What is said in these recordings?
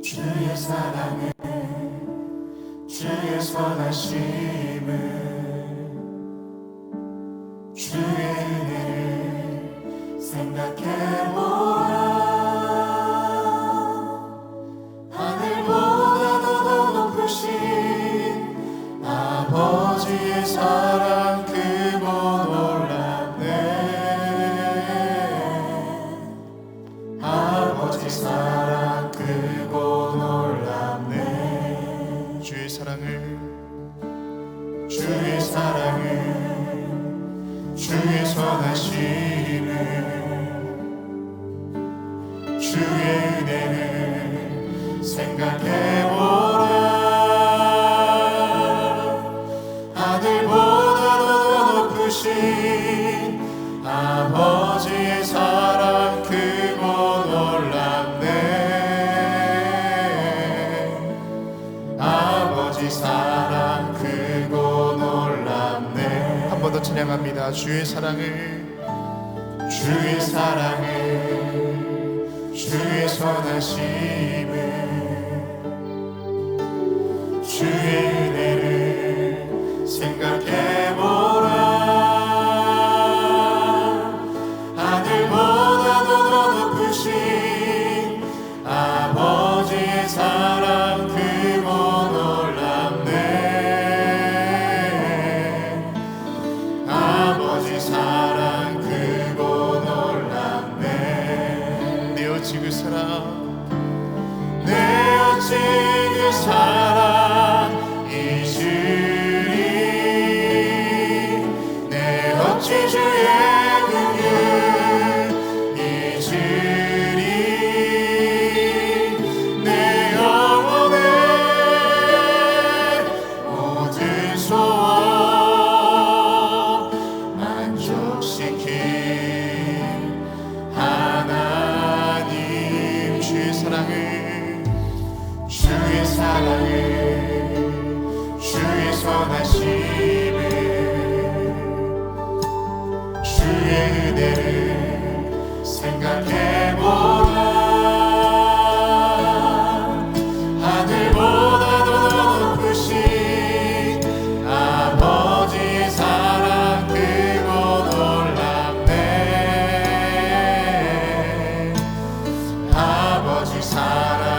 주의 사랑을 주의 선하심을 주의 은혜를 생각해보라. 하늘보다도 더 높으신 아버지의 사랑 크고 놀랍네. 아버지 사랑 크고 놀랍네. 주의 사랑을 주의 선하심을 주의 은혜를 생각해보라. 하늘보다도 더 높으신 아버지의 사랑 크고 놀랍네. 아버지 사랑 크고 놀랍네. 한 번 더 찬양합니다. 주의 사랑을 주의 선하심을 주의 은혜를 생각해보라. 하늘보다도 더 높으신 아버지의 사랑 크고 놀랍네. 아버지 사랑 크고 놀랍네. 내 어찌 그 사랑 잊으리. 내 어찌 주의 긍휼 잊으리. 내 영혼의 모든 소원 만족시킨 하나님. 주의 사랑을 주의 선하심을 주의 은혜를 생각해보라. 하늘보다도 더 높으신 아버지의 사랑 크고 놀랍네. 아버지 사랑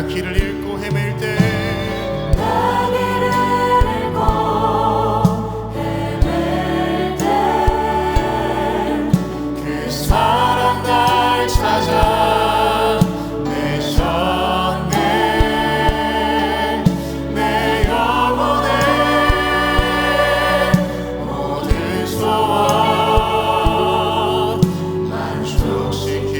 길을 잃고 헤맬 때 그 사랑 날 찾아 내셨네. 내 영혼의 모든 소원 만족시킨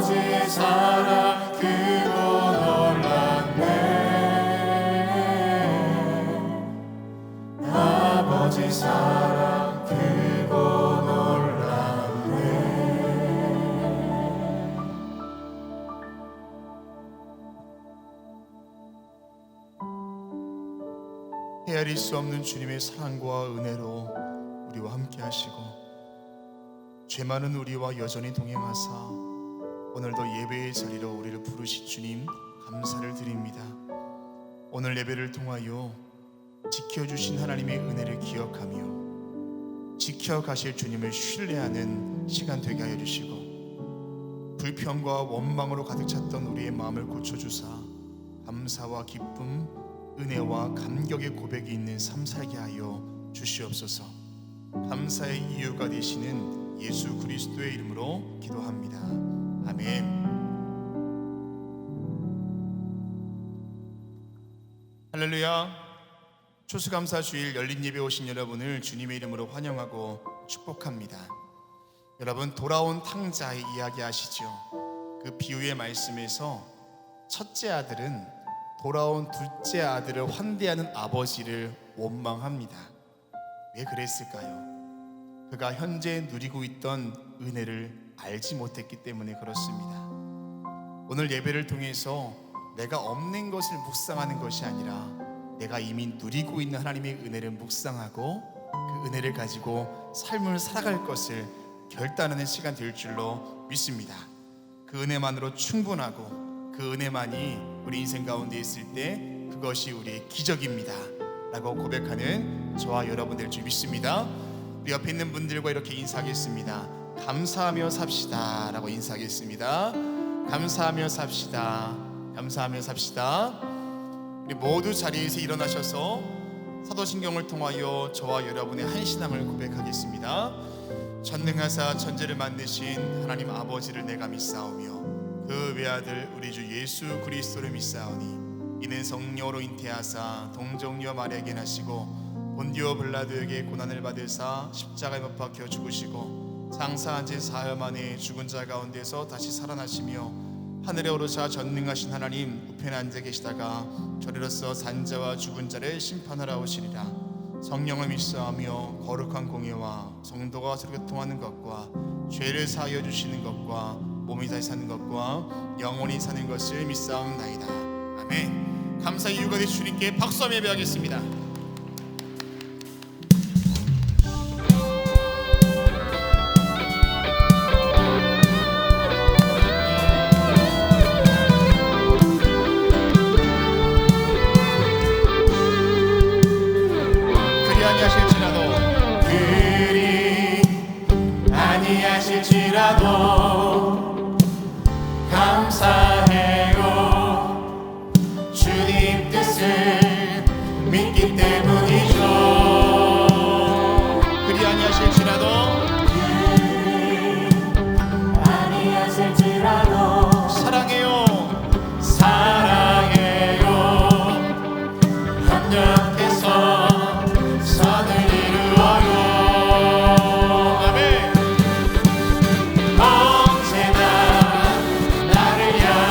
아버지의 사랑 크고 놀랍네. 아버지 사랑 크고 놀랍네. 헤아릴 수 없는 주님의 사랑과 은혜로 우리와 함께 하시고 죄 많은 우리와 여전히 동행하사 오늘도 예배의 자리로 우리를 부르신 주님 감사를 드립니다. 오늘 예배를 통하여 지켜주신 하나님의 은혜를 기억하며 지켜가실 주님을 신뢰하는 시간 되게 하여 주시고 불평과 원망으로 가득 찼던 우리의 마음을 고쳐주사 감사와 기쁨, 은혜와 감격의 고백이 있는 삶 살게 하여 주시옵소서. 감사의 이유가 되시는 예수 그리스도의 이름으로 기도합니다. 아멘. 할렐루야. 추수감사주일 열린 예배 오신 여러분을 주님의 이름으로 환영하고 축복합니다. 여러분, 돌아온 탕자의 이야기 아시죠? 그 비유의 말씀에서 첫째 아들은 돌아온 둘째 아들을 환대하는 아버지를 원망합니다. 왜 그랬을까요? 그가 현재 누리고 있던 은혜를 알지 못했기 때문에 그렇습니다. 오늘 예배를 통해서 내가 없는 것을 묵상하는 것이 아니라 내가 이미 누리고 있는 하나님의 은혜를 묵상하고 그 은혜를 가지고 삶을 살아갈 것을 결단하는 시간 될 줄로 믿습니다. 그 은혜만으로 충분하고 그 은혜만이 우리 인생 가운데 있을 때 그것이 우리의 기적입니다 라고 고백하는 저와 여러분 될 줄 믿습니다. 우리 옆에 있는 분들과 이렇게 인사하겠습니다. 감사하며 삽시다 라고 인사하겠습니다. 감사하며 삽시다. 감사하며 삽시다. 우리 모두 자리에서 일어나셔서 사도신경을 통하여 저와 여러분의 한신함을 고백하겠습니다. 전능하사 천지를 만드신 하나님 아버지를 내가 믿사오며 그 외아들 우리 주 예수 그리스도를 믿사오니 이는 성령으로 잉태하사 동정녀 마리아에게 나시고 본디오 빌라도에게 고난을 받으사 십자가에 못 박혀 죽으시고 장사한 지 사흘 만에 죽은 자 가운데서 다시 살아나시며 하늘에 오르사 전능하신 하나님 우편에 앉아 계시다가 저리로서 산자와 죽은 자를 심판하러 오시리라. 성령을 믿사오며 거룩한 공예와 성도가 서로 교통하는 것과 죄를 사하여 주시는 것과 몸이 다시 사는 것과 영원히 사는 것을 믿사옵나이다. 아멘. 감사의 이유가 되신 주님께 박수하며 예배하겠습니다. 아니하실지라도 감사해요. 주님 뜻을 믿기 때문이죠. 그리 아니하실지라도 사랑해요. 사랑해요. 협력해서 선을 이루어요. 언제나 나를 향해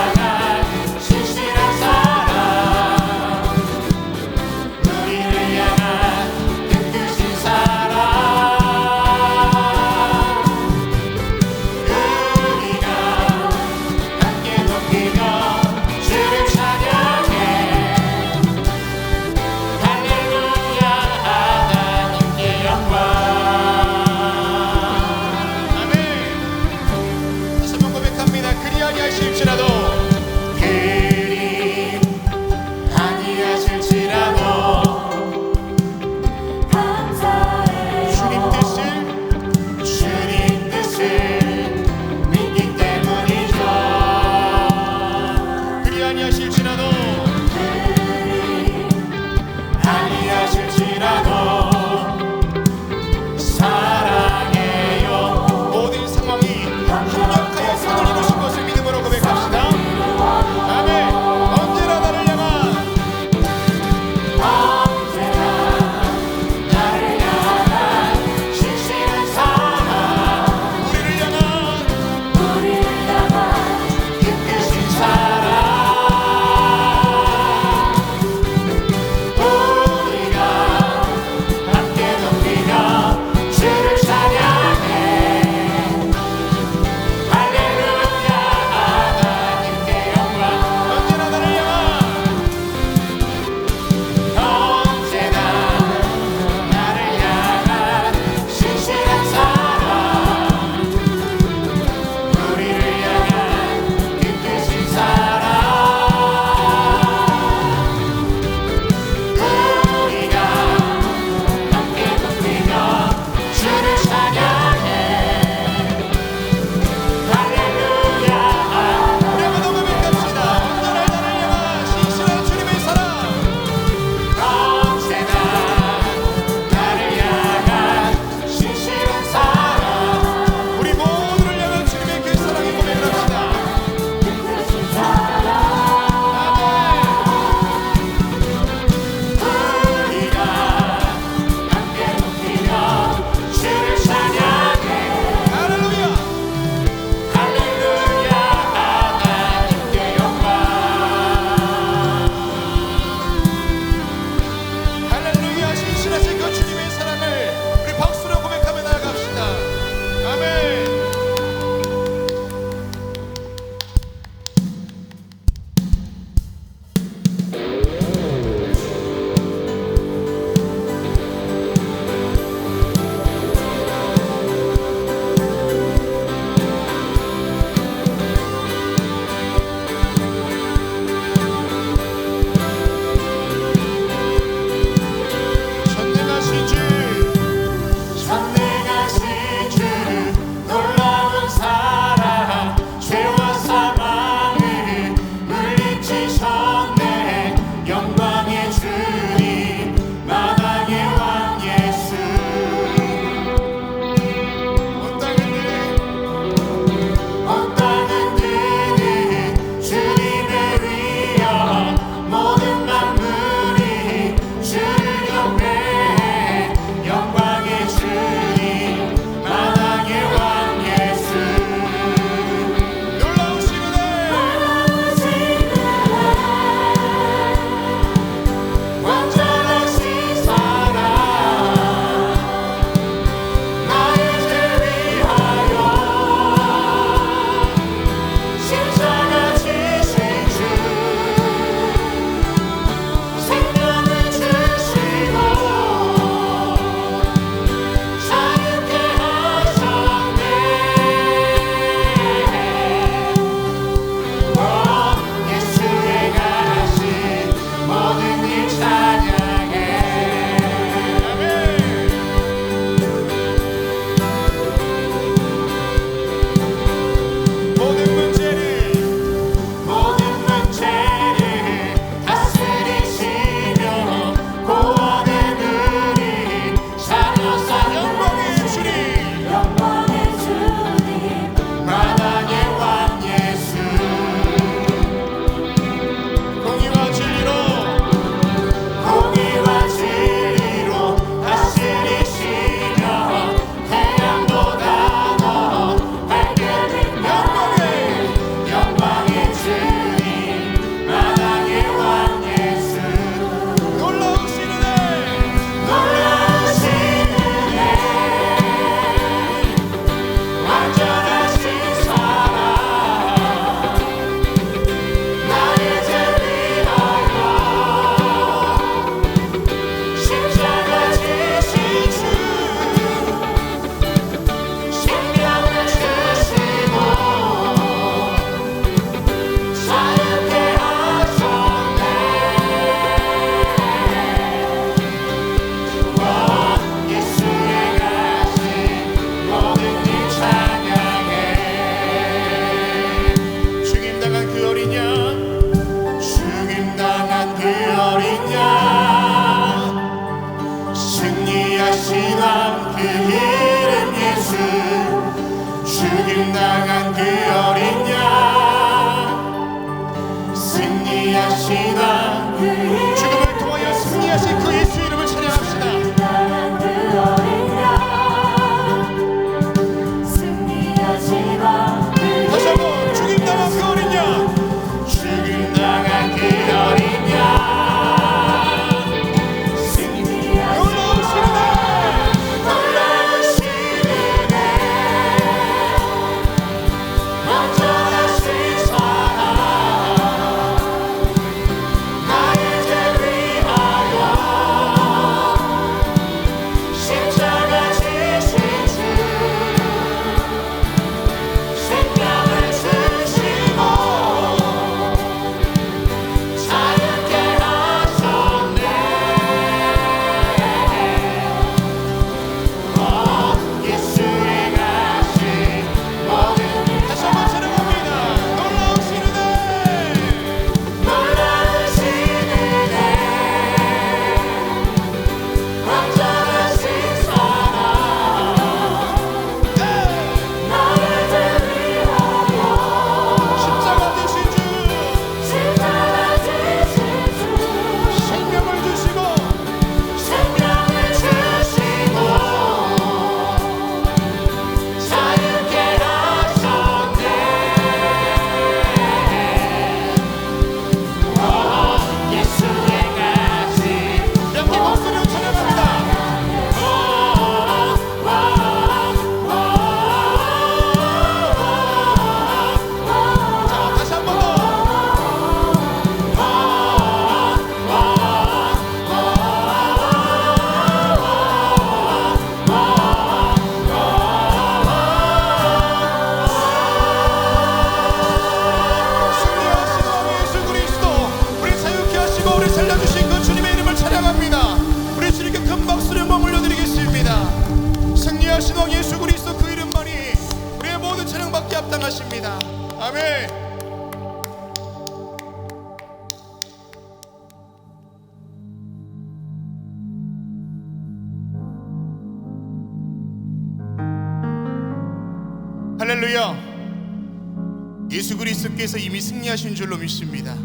할렐루야. 예수 그리스도께서 이미 승리하신 줄로 믿습니다.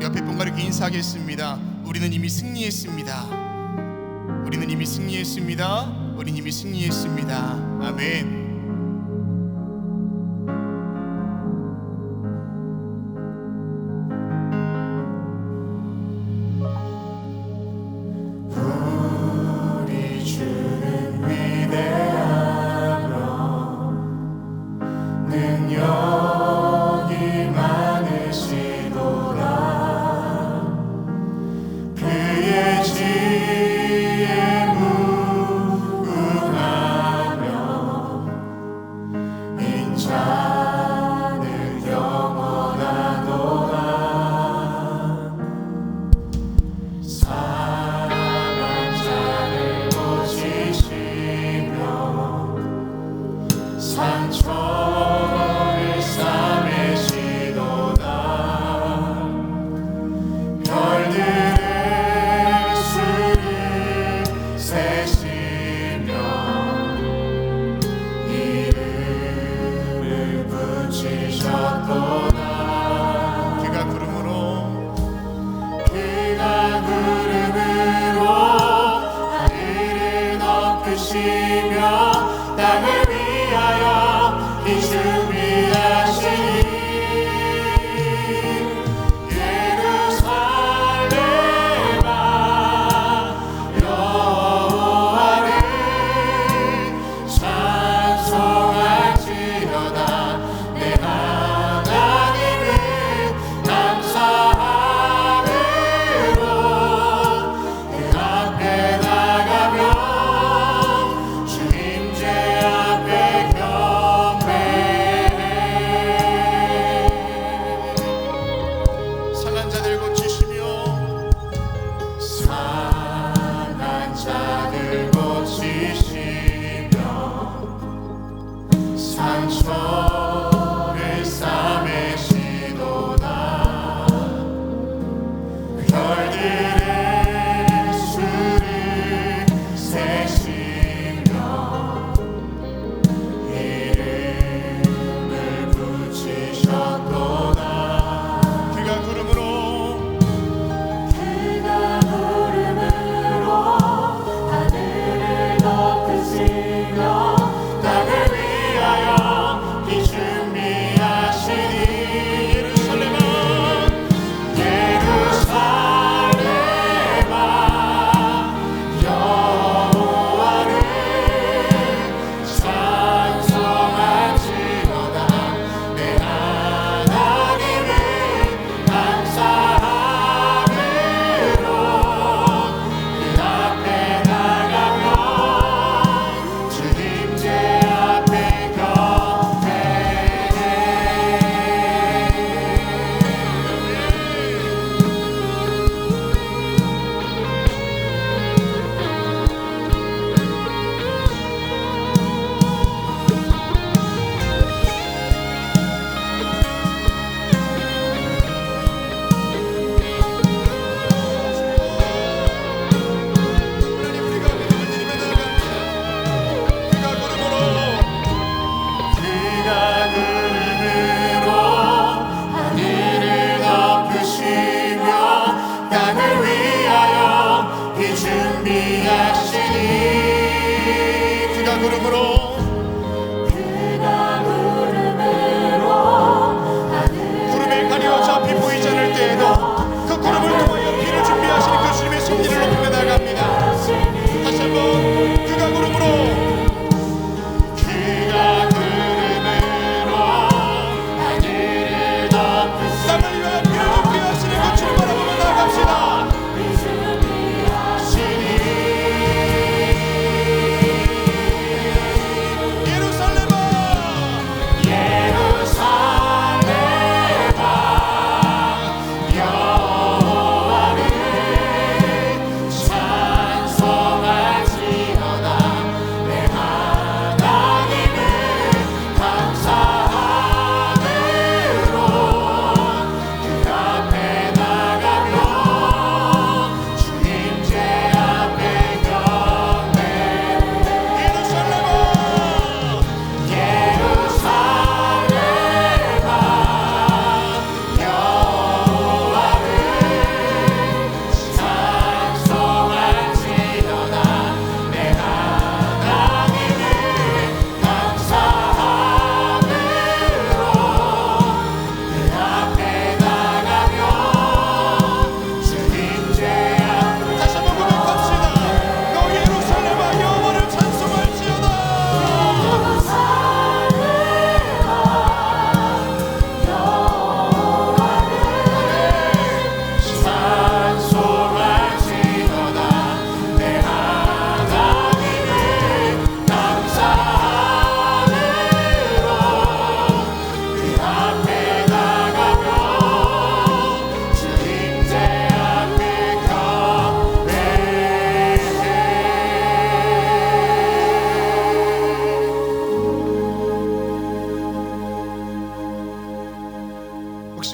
옆에 분과 이렇게 인사하겠습니다. 우리는 이미 승리했습니다. 우리는 이미 승리했습니다. 우리는 이미 승리했습니다. 아멘. 땅을 위하여 이 준비하시니 예루살렘아 여호와를 찬송할지어다 내 하나님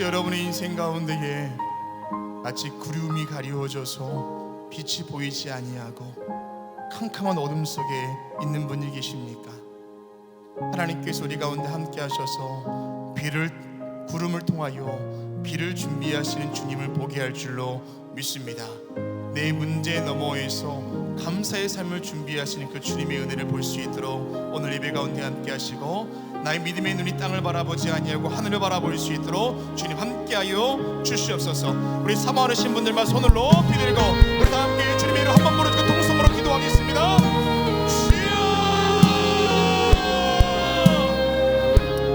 혹시 여러분의 인생 가운데에 마치 구름이 가리워져서 빛이 보이지 아니하고 캄캄한 어둠 속에 있는 분이 계십니까? 하나님께서 우리 가운데 함께 하셔서 구름을 통하여 비를 준비하시는 주님을 보게 할 줄로 믿습니다. 내 문제 너머에서 감사의 삶을 준비하시는 그 주님의 은혜를 볼 수 있도록 오늘 예배 가운데 함께 하시고, 나의 믿음의 눈이 땅을 바라보지 아니하고 하늘을 바라볼 수 있도록 주님 함께하여 주시옵소서. 우리 사모하신 분들만 손을 높이 들고 우리 다 함께 주님의 이름 한번 부르짖고 통성으로 기도하겠습니다. 주여,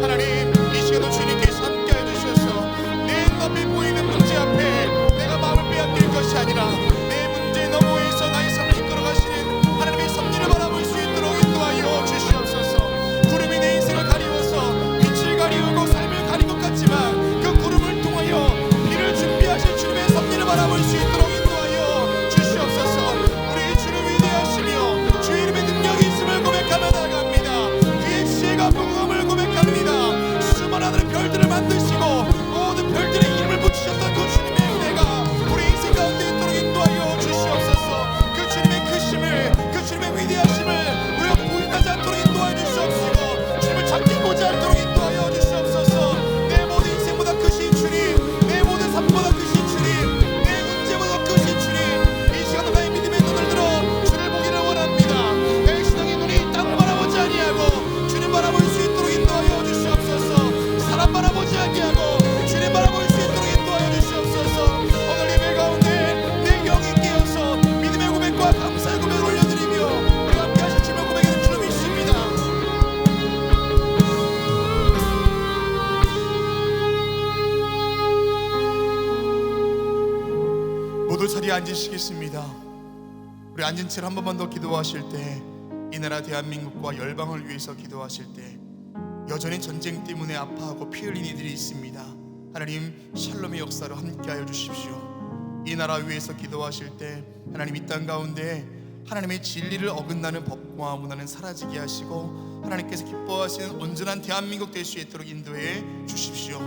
하나님, 이 시간도 주님께서 함께해 주셔서 내 눈앞에 보이는 문제 앞에 내가 마음을 빼앗길 것이 아니라 내 문제 너머에서 나의 삶을 이끌어 가시는 하나님의 섭리를 바라볼 수 있도록 인도하여 주시옵소서. 구름이 내 인생을 가리워서 빛을 가리우고 삶을 가린 것 같지만 그 구름을 통하여 비를 준비하실 주님의 섭리를 바라볼 수 있도록 인도하여 주시옵소서. 우리 주를 위대하시며 주의 이름의 능력이 있음을 고백하며 나아갑니다. 그의 지혜가 무궁함을 고백합니다. 수많은 하늘의 별들을 만드시고 모든 별들의 이름을 붙이셨던 그 주님의 은혜가 우리 인생 가운데 있도록 인도하여 주시옵소서. 그 주님의 크심을, 그 주님의 위대하심을 우리가 보인하지 않도록 인도하여 주시옵시고 주님을 찾기보지 않도록 인도하여 주시옵소서. 내 모든 인생보다 크신 주님, 내 모든 삶보다 크신 주님, 내 문제보다 크신 주님, 이 시간에 나의 믿음의 눈을 들어 주를 보기를 원합니다. 내 신앙의 눈이 땅 바라보지 아니하고 주님 바라볼 수 있도록 인도하여 주시옵소서. 사람 바라보지 아니하고 주님 바라볼 수 있도록 인도하여 주시옵소서. 오늘 예배 가운데 내 영이 깨어서 믿음의 고백과 감사의 고백을 올려드리며 우리 함께 하실 주님의 고백에는 주로 믿습니다. 모두 자리에 앉으시겠습니다. 우리 앉은 채로 한 번만 더 기도하실 때, 이 나라 대한민국과 열방을 위해서 기도하실 때 여전히 전쟁 때문에 아파하고 피 흘린 이들이 있습니다. 하나님, 샬롬의 역사로 함께하여 주십시오. 이 나라 위해서 기도하실 때 하나님, 이 땅 가운데 하나님의 진리를 어긋나는 법과 문화는 사라지게 하시고 하나님께서 기뻐하시는 온전한 대한민국 될 수 있도록 인도해 주십시오.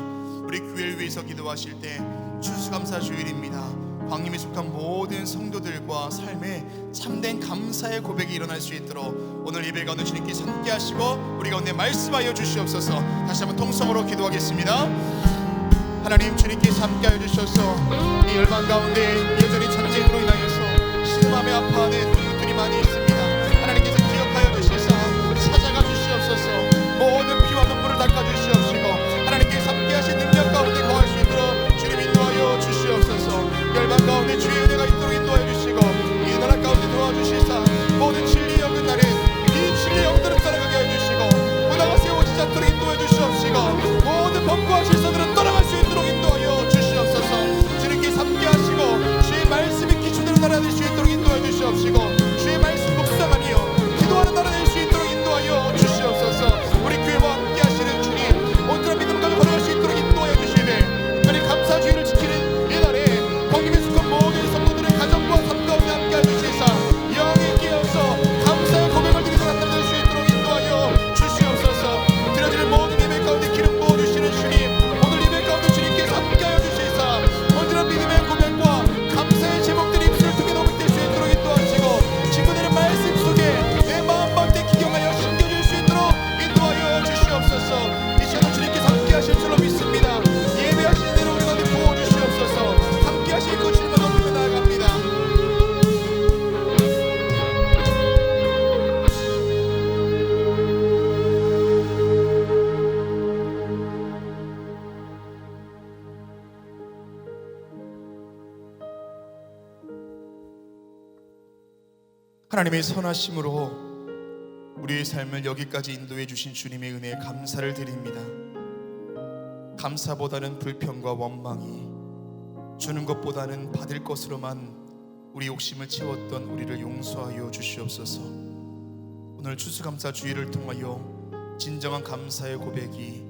우리 교회를 위해서 기도하실 때 추수감사 주일입니다. 광림에 속한 모든 성도들과 삶에 참된 감사의 고백이 일어날 수 있도록 오늘 예배 가운데 주님께서 함께 하시고 우리 가운데 말씀하여 주시옵소서. 다시 한번 통성으로 기도하겠습니다. 하나님, 주님께서 함께하여 주셔서 이 열방 가운데 여전히 전쟁으로 인하여서 신음하며 아파하는 이웃들이 많이 있습니다. 하나님께서 기억하여 주셔서 찾아가 주시옵소서. 모든 피와 눈물을 닦아 주시옵시고 하나님께서 함께하신 능력 가운데 거할 수 있도록 주님 인도하여 주시옵소서. 열방 가운데 주의 은혜가 있도록 인도하여 주시고 이 나라 가운데 도와주시사 모든 진리의 어긋나는 비진리의 영들을 따라가게 해주시고 문화가 세워지지 않도록 인도해 주시옵시고 모든 법과 질서들은 떠나갈 수 있도록 인도하여 주시옵소서. 주님께서 함께 하시고 주의 말씀이 기초대로 날아낼 수 있도록 인도해 주시옵시고 주의 말씀 묵상하며 기도하는 나라 될 수 있도록 인도하여 주시옵소서. 우리 교회와 함께 하시는 주님, 온전한 믿음 가지고 걸어갈 수 있도록 인도하여 주시되 특별히 감사주의를 지키는 이 날에 광림에 속한 모든 성도들의 가정과 삶 가운데 함께 해주시사 영이 깨어서 감사의 고백을 드리는 사람 될 수 있도록 인도하여 주시옵소서. 드려지는 모든 예배 가운데 기름 부어주시는 주님, 오늘 예배 가운데 주님께서 함께하여 주시사 온전한 믿음의 고백과 감사의 제목들이 입술을 통해 넘어질 수 있도록 인도하시고 친구들의 말씀 속에 내 마음 가운데 기경하여 심겨줄 수 있도록 인도하여 주시옵소서. 이 시간은 주님께서 함께하실 줄로 믿습니다. 예배하시는 대로 우리 가운데 부어주시옵소서. 함께하실 그 주님을 높이며 나아갑니다. 하나님의 선하심으로 우리의 삶을 여기까지 인도해 주신 주님의 은혜에 감사를 드립니다. 감사보다는 불평과 원망이, 주는 것보다는 받을 것으로만 우리 욕심을 채웠던 우리를 용서하여 주시옵소서. 오늘 추수감사 주일을 통하여 진정한 감사의 고백이,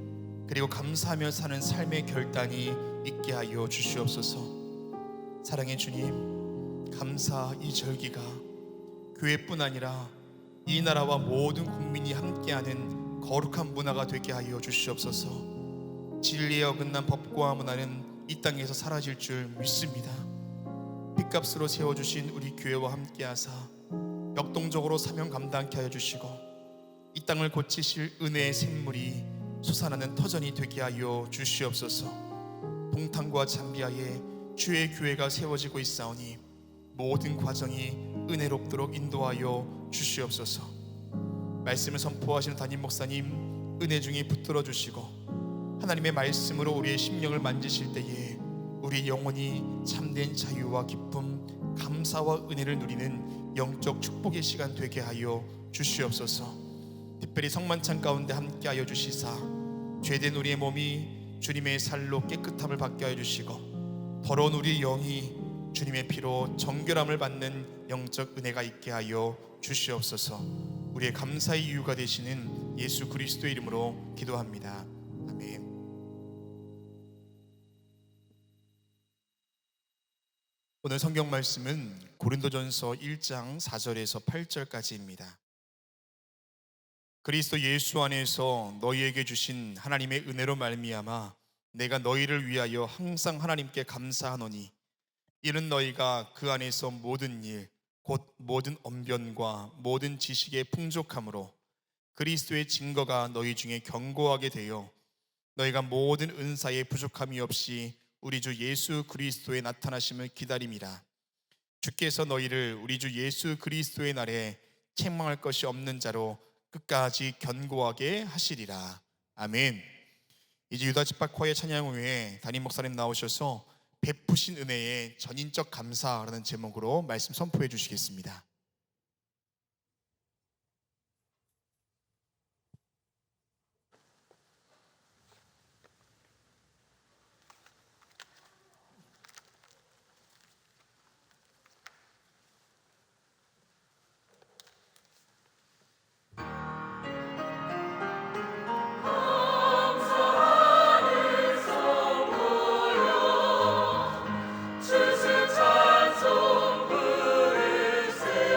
그리고 감사하며 사는 삶의 결단이 있게 하여 주시옵소서. 사랑의 주님, 감사 이 절기가 교회뿐 아니라 이 나라와 모든 국민이 함께하는 거룩한 문화가 되게 하여 주시옵소서. 진리에 어긋난 법과 문화는 이 땅에서 사라질 줄 믿습니다. 빚값으로 세워주신 우리 교회와 함께하사 역동적으로 사명 감당케 하여 주시고 이 땅을 고치실 은혜의 샘물이 솟아나는 터전이 되게 하여 주시옵소서. 동탄과 잠비아에 주의 교회가 세워지고 있사오니 모든 과정이 은혜롭도록 인도하여 주시옵소서. 말씀을 선포하시는 담임 목사님 은혜 중에 붙들어 주시고 하나님의 말씀으로 우리의 심령을 만지실 때에 우리 영혼이 참된 자유와 기쁨, 감사와 은혜를 누리는 영적 축복의 시간 되게 하여 주시옵소서. 특별히 성만찬 가운데 함께하여 주시사 죄된 우리의 몸이 주님의 살로 깨끗함을 받게 하여 주시고 더러운 우리의 영이 주님의 피로 정결함을 받는 영적 은혜가 있게 하여 주시옵소서. 우리의 감사의 이유가 되시는 예수 그리스도의 이름으로 기도합니다. 아멘. 오늘 성경 말씀은 고린도전서 1장 4절에서 8절까지입니다. 그리스도 예수 안에서 너희에게 주신 하나님의 은혜로 말미암아 내가 너희를 위하여 항상 하나님께 감사하노니 이는 너희가 그 안에서 모든 일 곧 모든 언변과 모든 지식의 풍족함으로 그리스도의 증거가 너희 중에 견고하게 되어 너희가 모든 은사에 부족함이 없이 우리 주 예수 그리스도의 나타나심을 기다림이라. 주께서 너희를 우리 주 예수 그리스도의 날에 책망할 것이 없는 자로 끝까지 견고하게 하시리라. 아멘. 이제 유다 집합과의 찬양 후에 담임 목사님 나오셔서 베푸신 은혜의 전인적 감사라는 제목으로 말씀 선포해 주시겠습니다. 주신 찬송 부르세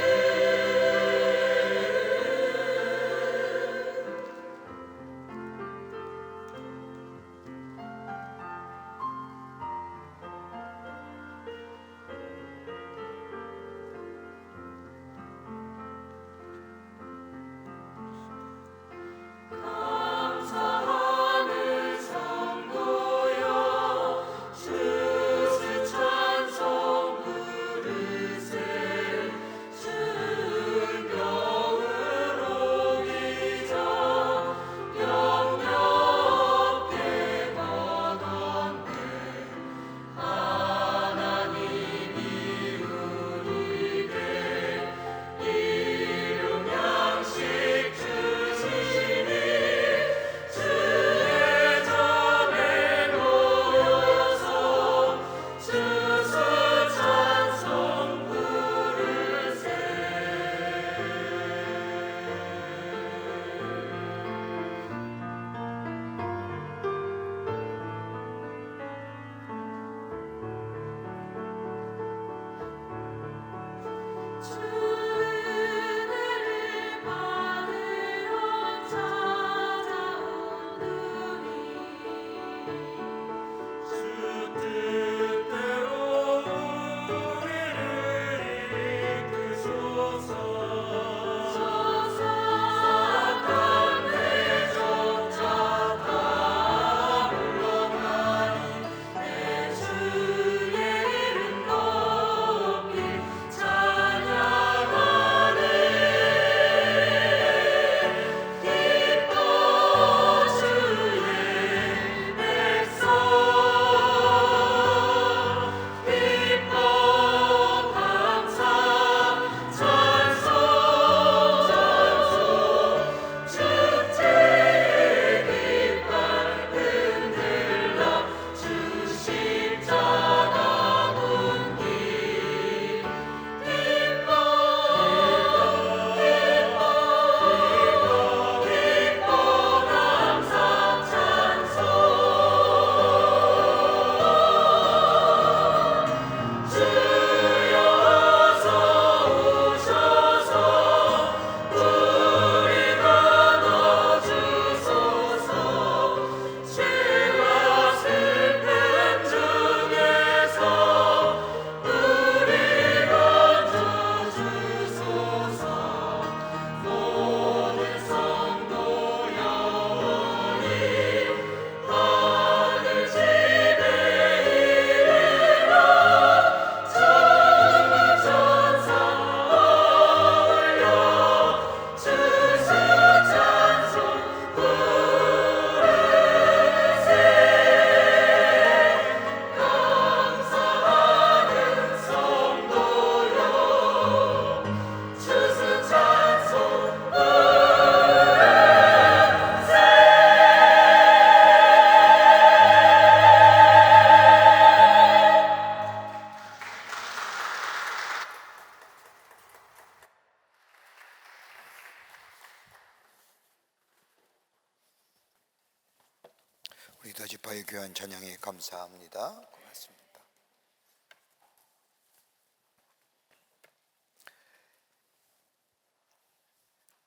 귀한 찬양에 감사합니다. 고맙습니다.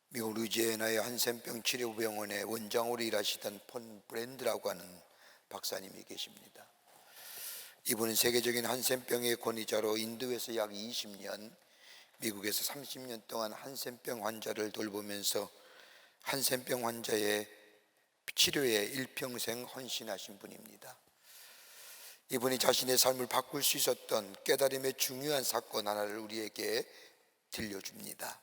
미국 루이지애나의 한센병 치료병원의 원장으로 일하시던 폰 브랜드라고 하는 박사님이 계십니다. 이분은 세계적인 한센병의 권위자로 인도에서 약 20년, 미국에서 30년 동안 한센병 환자를 돌보면서 한센병 환자의 치료에 일평생 헌신하신 분입니다. 이분이 자신의 삶을 바꿀 수 있었던 깨달음의 중요한 사건 하나를 우리에게 들려줍니다.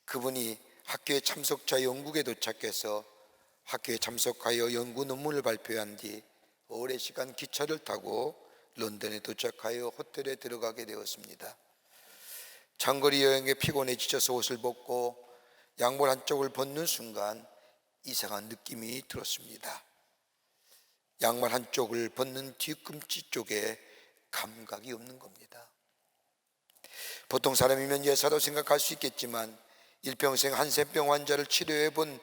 그분이 학교에 참석자 영국에 도착해서 학교에 참석하여 연구 논문을 발표한 뒤 오랜 시간 기차를 타고 런던에 도착하여 호텔에 들어가게 되었습니다. 장거리 여행에 피곤해 지쳐서 옷을 벗고 양말 한쪽을 벗는 순간 이상한 느낌이 들었습니다. 양말 한쪽을 벗는 뒤꿈치 쪽에 감각이 없는 겁니다. 보통 사람이면 예사로 생각할 수 있겠지만 일평생 한센병 환자를 치료해온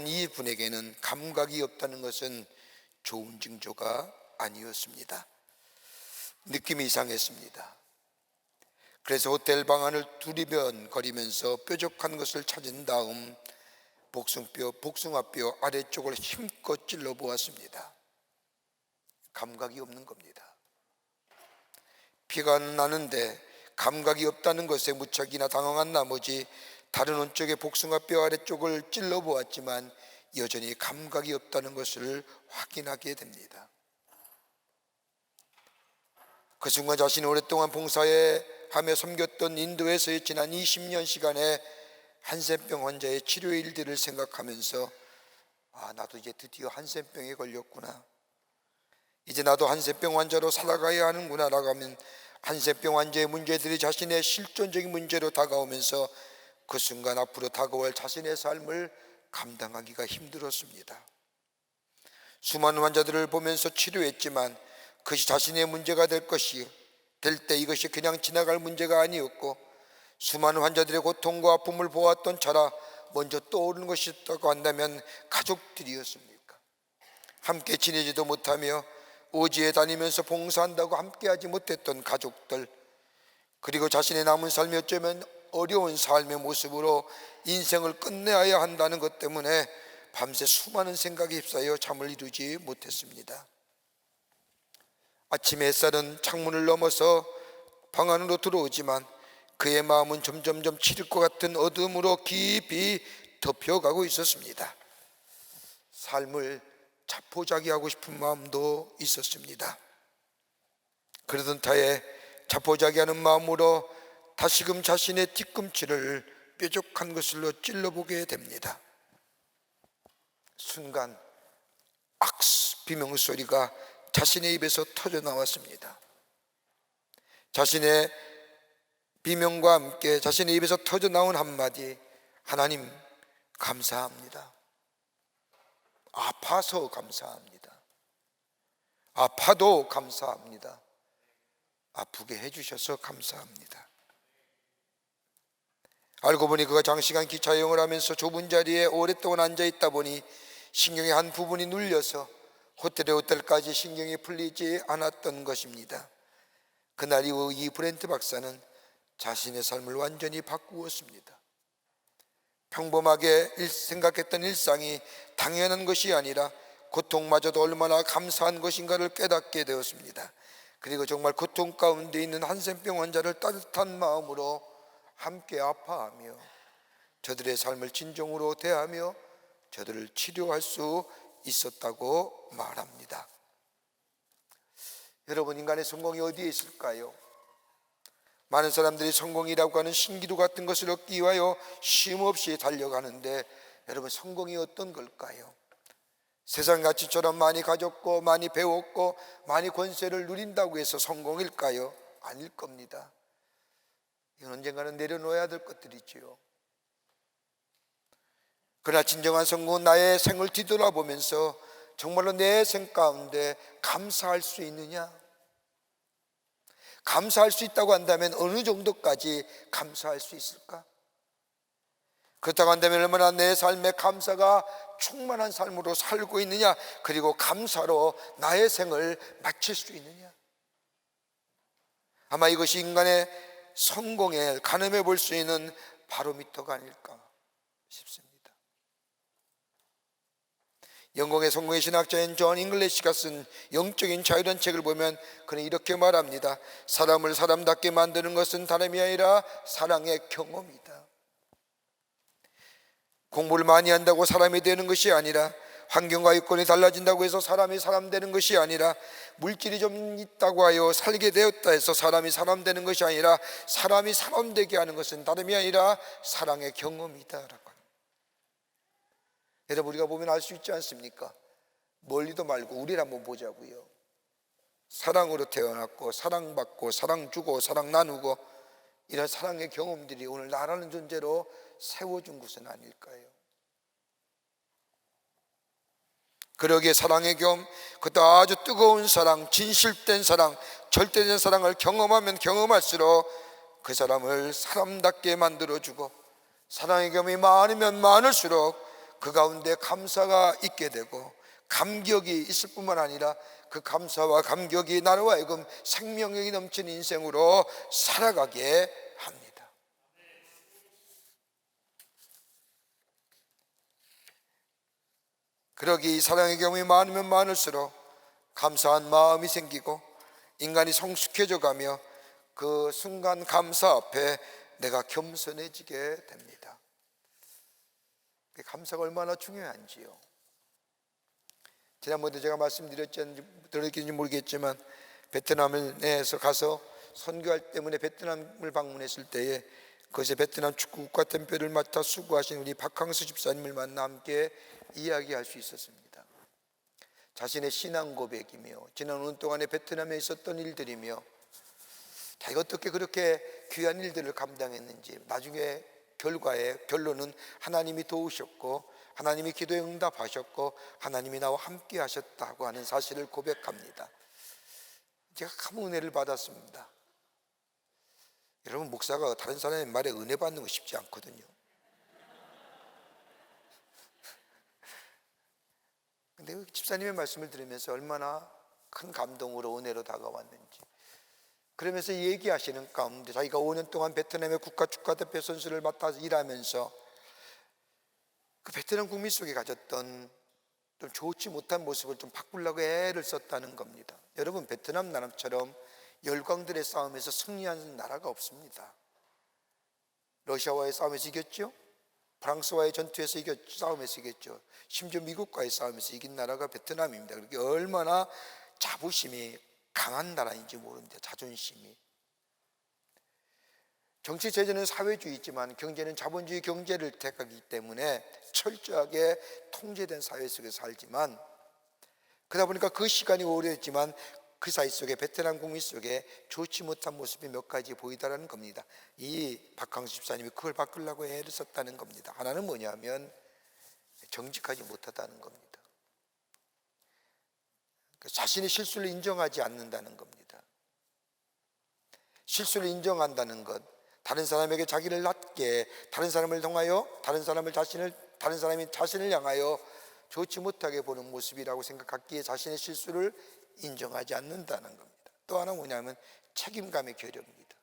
이분에게는 감각이 없다는 것은 좋은 징조가 아니었습니다. 느낌이 이상했습니다. 그래서 호텔 방 안을 두리번거리면서 뾰족한 것을 찾은 다음 복숭아뼈 아래쪽을 힘껏 찔러 보았습니다. 감각이 없는 겁니다. 피가 나는데 감각이 없다는 것에 무척이나 당황한 나머지 다른 한쪽의 복숭아뼈 아래쪽을 찔러 보았지만 여전히 감각이 없다는 것을 확인하게 됩니다. 그 순간 자신이 오랫동안 봉사하며 섬겼던 인도에서의 지난 20년 시간의 한센병 환자의 치료 일들을 생각하면서 나도 이제 드디어 한센병에 걸렸구나, 이제 나도 한센병 환자로 살아가야 하는구나 라고 하면 한센병 환자의 문제들이 자신의 실존적인 문제로 다가오면서 그 순간 앞으로 다가올 자신의 삶을 감당하기가 힘들었습니다. 수많은 환자들을 보면서 치료했지만 그것이 자신의 문제가 될 때 이것이 그냥 지나갈 문제가 아니었고, 수많은 환자들의 고통과 아픔을 보았던 차라 먼저 떠오르는 것이 있다고 한다면 가족들이었습니까? 함께 지내지도 못하며 오지에 다니면서 봉사한다고 함께하지 못했던 가족들, 그리고 자신의 남은 삶이 어쩌면 어려운 삶의 모습으로 인생을 끝내야 한다는 것 때문에 밤새 수많은 생각에 휩싸여 잠을 이루지 못했습니다. 아침 햇살은 창문을 넘어서 방 안으로 들어오지만 그의 마음은 점점점 치릴 것 같은 어둠으로 깊이 덮여가고 있었습니다. 삶을 자포자기하고 싶은 마음도 있었습니다. 그러던 터에 자포자기하는 마음으로 다시금 자신의 뒤꿈치를 뾰족한 것으로 찔러보게 됩니다. 순간 악스 비명소리가 자신의 입에서 터져 나왔습니다. 자신의 비명과 함께 자신의 입에서 터져 나온 한마디, 하나님 감사합니다. 아파서 감사합니다. 아파도 감사합니다. 아프게 해주셔서 감사합니다. 알고 보니 그가 장시간 기차 여행을 하면서 좁은 자리에 오랫동안 앉아있다 보니 신경의 한 부분이 눌려서 호텔까지 신경이 풀리지 않았던 것입니다. 그날 이후 이 브렌트 박사는 자신의 삶을 완전히 바꾸었습니다. 평범하게 생각했던 일상이 당연한 것이 아니라 고통마저도 얼마나 감사한 것인가를 깨닫게 되었습니다. 그리고 정말 고통 가운데 있는 한센병 환자를 따뜻한 마음으로 함께 아파하며 저들의 삶을 진정으로 대하며 저들을 치료할 수 있었다고 말합니다. 여러분, 인간의 성공이 어디에 있을까요? 많은 사람들이 성공이라고 하는 신기루 같은 것을 얻기 위하여 쉼없이 달려가는데, 여러분, 성공이 어떤 걸까요? 세상 가치처럼 많이 가졌고 많이 배웠고 많이 권세를 누린다고 해서 성공일까요? 아닐 겁니다. 이건 언젠가는 내려놓아야 될 것들이지요. 그러나 진정한 성공은 나의 생을 뒤돌아보면서 정말로 내 생 가운데 감사할 수 있느냐? 감사할 수 있다고 한다면 어느 정도까지 감사할 수 있을까? 그렇다고 한다면 얼마나 내 삶에 감사가 충만한 삶으로 살고 있느냐, 그리고 감사로 나의 생을 마칠 수 있느냐. 아마 이것이 인간의 성공에 가늠해 볼 수 있는 바로미터가 아닐까 싶습니다. 영국의 성공의 신학자인 존 잉글리시가 쓴 영적인 자유라는 책을 보면 그는 이렇게 말합니다. 사람을 사람답게 만드는 것은 다름이 아니라 사랑의 경험이다. 공부를 많이 한다고 사람이 되는 것이 아니라, 환경과 여건이 달라진다고 해서 사람이 사람 되는 것이 아니라, 물질이 좀 있다고 하여 살게 되었다 해서 사람이 사람 되는 것이 아니라, 사람이 사람 되게 하는 것은 다름이 아니라 사랑의 경험이다라고. 여러분, 우리가 보면 알 수 있지 않습니까? 멀리도 말고 우리를 한번 보자고요. 사랑으로 태어났고 사랑받고 사랑 주고 사랑 나누고 이런 사랑의 경험들이 오늘 나라는 존재로 세워준 것은 아닐까요? 그러기에 사랑의 경험, 그것도 아주 뜨거운 사랑, 진실된 사랑, 절대된 사랑을 경험하면 경험할수록 그 사람을 사람답게 만들어주고, 사랑의 경험이 많으면 많을수록 그 가운데 감사가 있게 되고 감격이 있을 뿐만 아니라 그 감사와 감격이 나로 하여금 생명력이 넘치는 인생으로 살아가게 합니다. 그러기 이 사랑의 경험이 많으면 많을수록 감사한 마음이 생기고 인간이 성숙해져 가며 그 순간 감사 앞에 내가 겸손해지게 됩니다. 감사가 얼마나 중요한지요. 지난번에 제가 들었는지 모르겠지만 베트남에서 가서 선교할 때문에 베트남을 방문했을 때에 그것에 베트남 축구 국가대표를 맡아 수고하신 우리 박항수 집사님을 만나 함께 이야기할 수 있었습니다. 자신의 신앙 고백이며 지난 5년 동안에 베트남에 있었던 일들이며 자기가 어떻게 그렇게 귀한 일들을 감당했는지, 나중에 결론은 하나님이 도우셨고 하나님이 기도에 응답하셨고 하나님이 나와 함께 하셨다고 하는 사실을 고백합니다. 제가 참 은혜를 받았습니다. 여러분, 목사가 다른 사람의 말에 은혜 받는 거 쉽지 않거든요. 근데 집사님의 말씀을 들으면서 얼마나 큰 감동으로 은혜로 다가왔는지, 그러면서 얘기하시는 가운데 자기가 5년 동안 베트남의 국가축구대표 선수를 맡아서 일하면서 그 베트남 국민 속에 가졌던 좀 좋지 못한 모습을 좀 바꾸려고 애를 썼다는 겁니다. 여러분, 베트남 나라처럼 열강들의 싸움에서 승리한 나라가 없습니다. 러시아와의 싸움에서 이겼죠. 프랑스와의 전투에서 싸움에서 이겼죠. 심지어 미국과의 싸움에서 이긴 나라가 베트남입니다. 그렇게 얼마나 자부심이 강한 나라인지 모릅니다. 자존심이. 정치 제도는 사회주의지만 경제는 자본주의 경제를 택하기 때문에 철저하게 통제된 사회 속에서 살지만, 그러다 보니까 그 시간이 오래됐지만 그 사이 속에 베트남 국민 속에 좋지 못한 모습이 몇 가지 보이다라는 겁니다. 이 박항수 집사님이 그걸 바꾸려고 애를 썼다는 겁니다. 하나는 뭐냐면 정직하지 못하다는 겁니다. 자신의 실수를 인정하지 않는다는 겁니다. 실수를 인정한다는 것, 다른 사람에게 자기를 낮게, 다른 사람을 통하여 다른 사람이 자신을 향하여 좋지 못하게 보는 모습이라고 생각하기에 자신의 실수를 인정하지 않는다는 겁니다. 또 하나 뭐냐면 책임감의 결여입니다.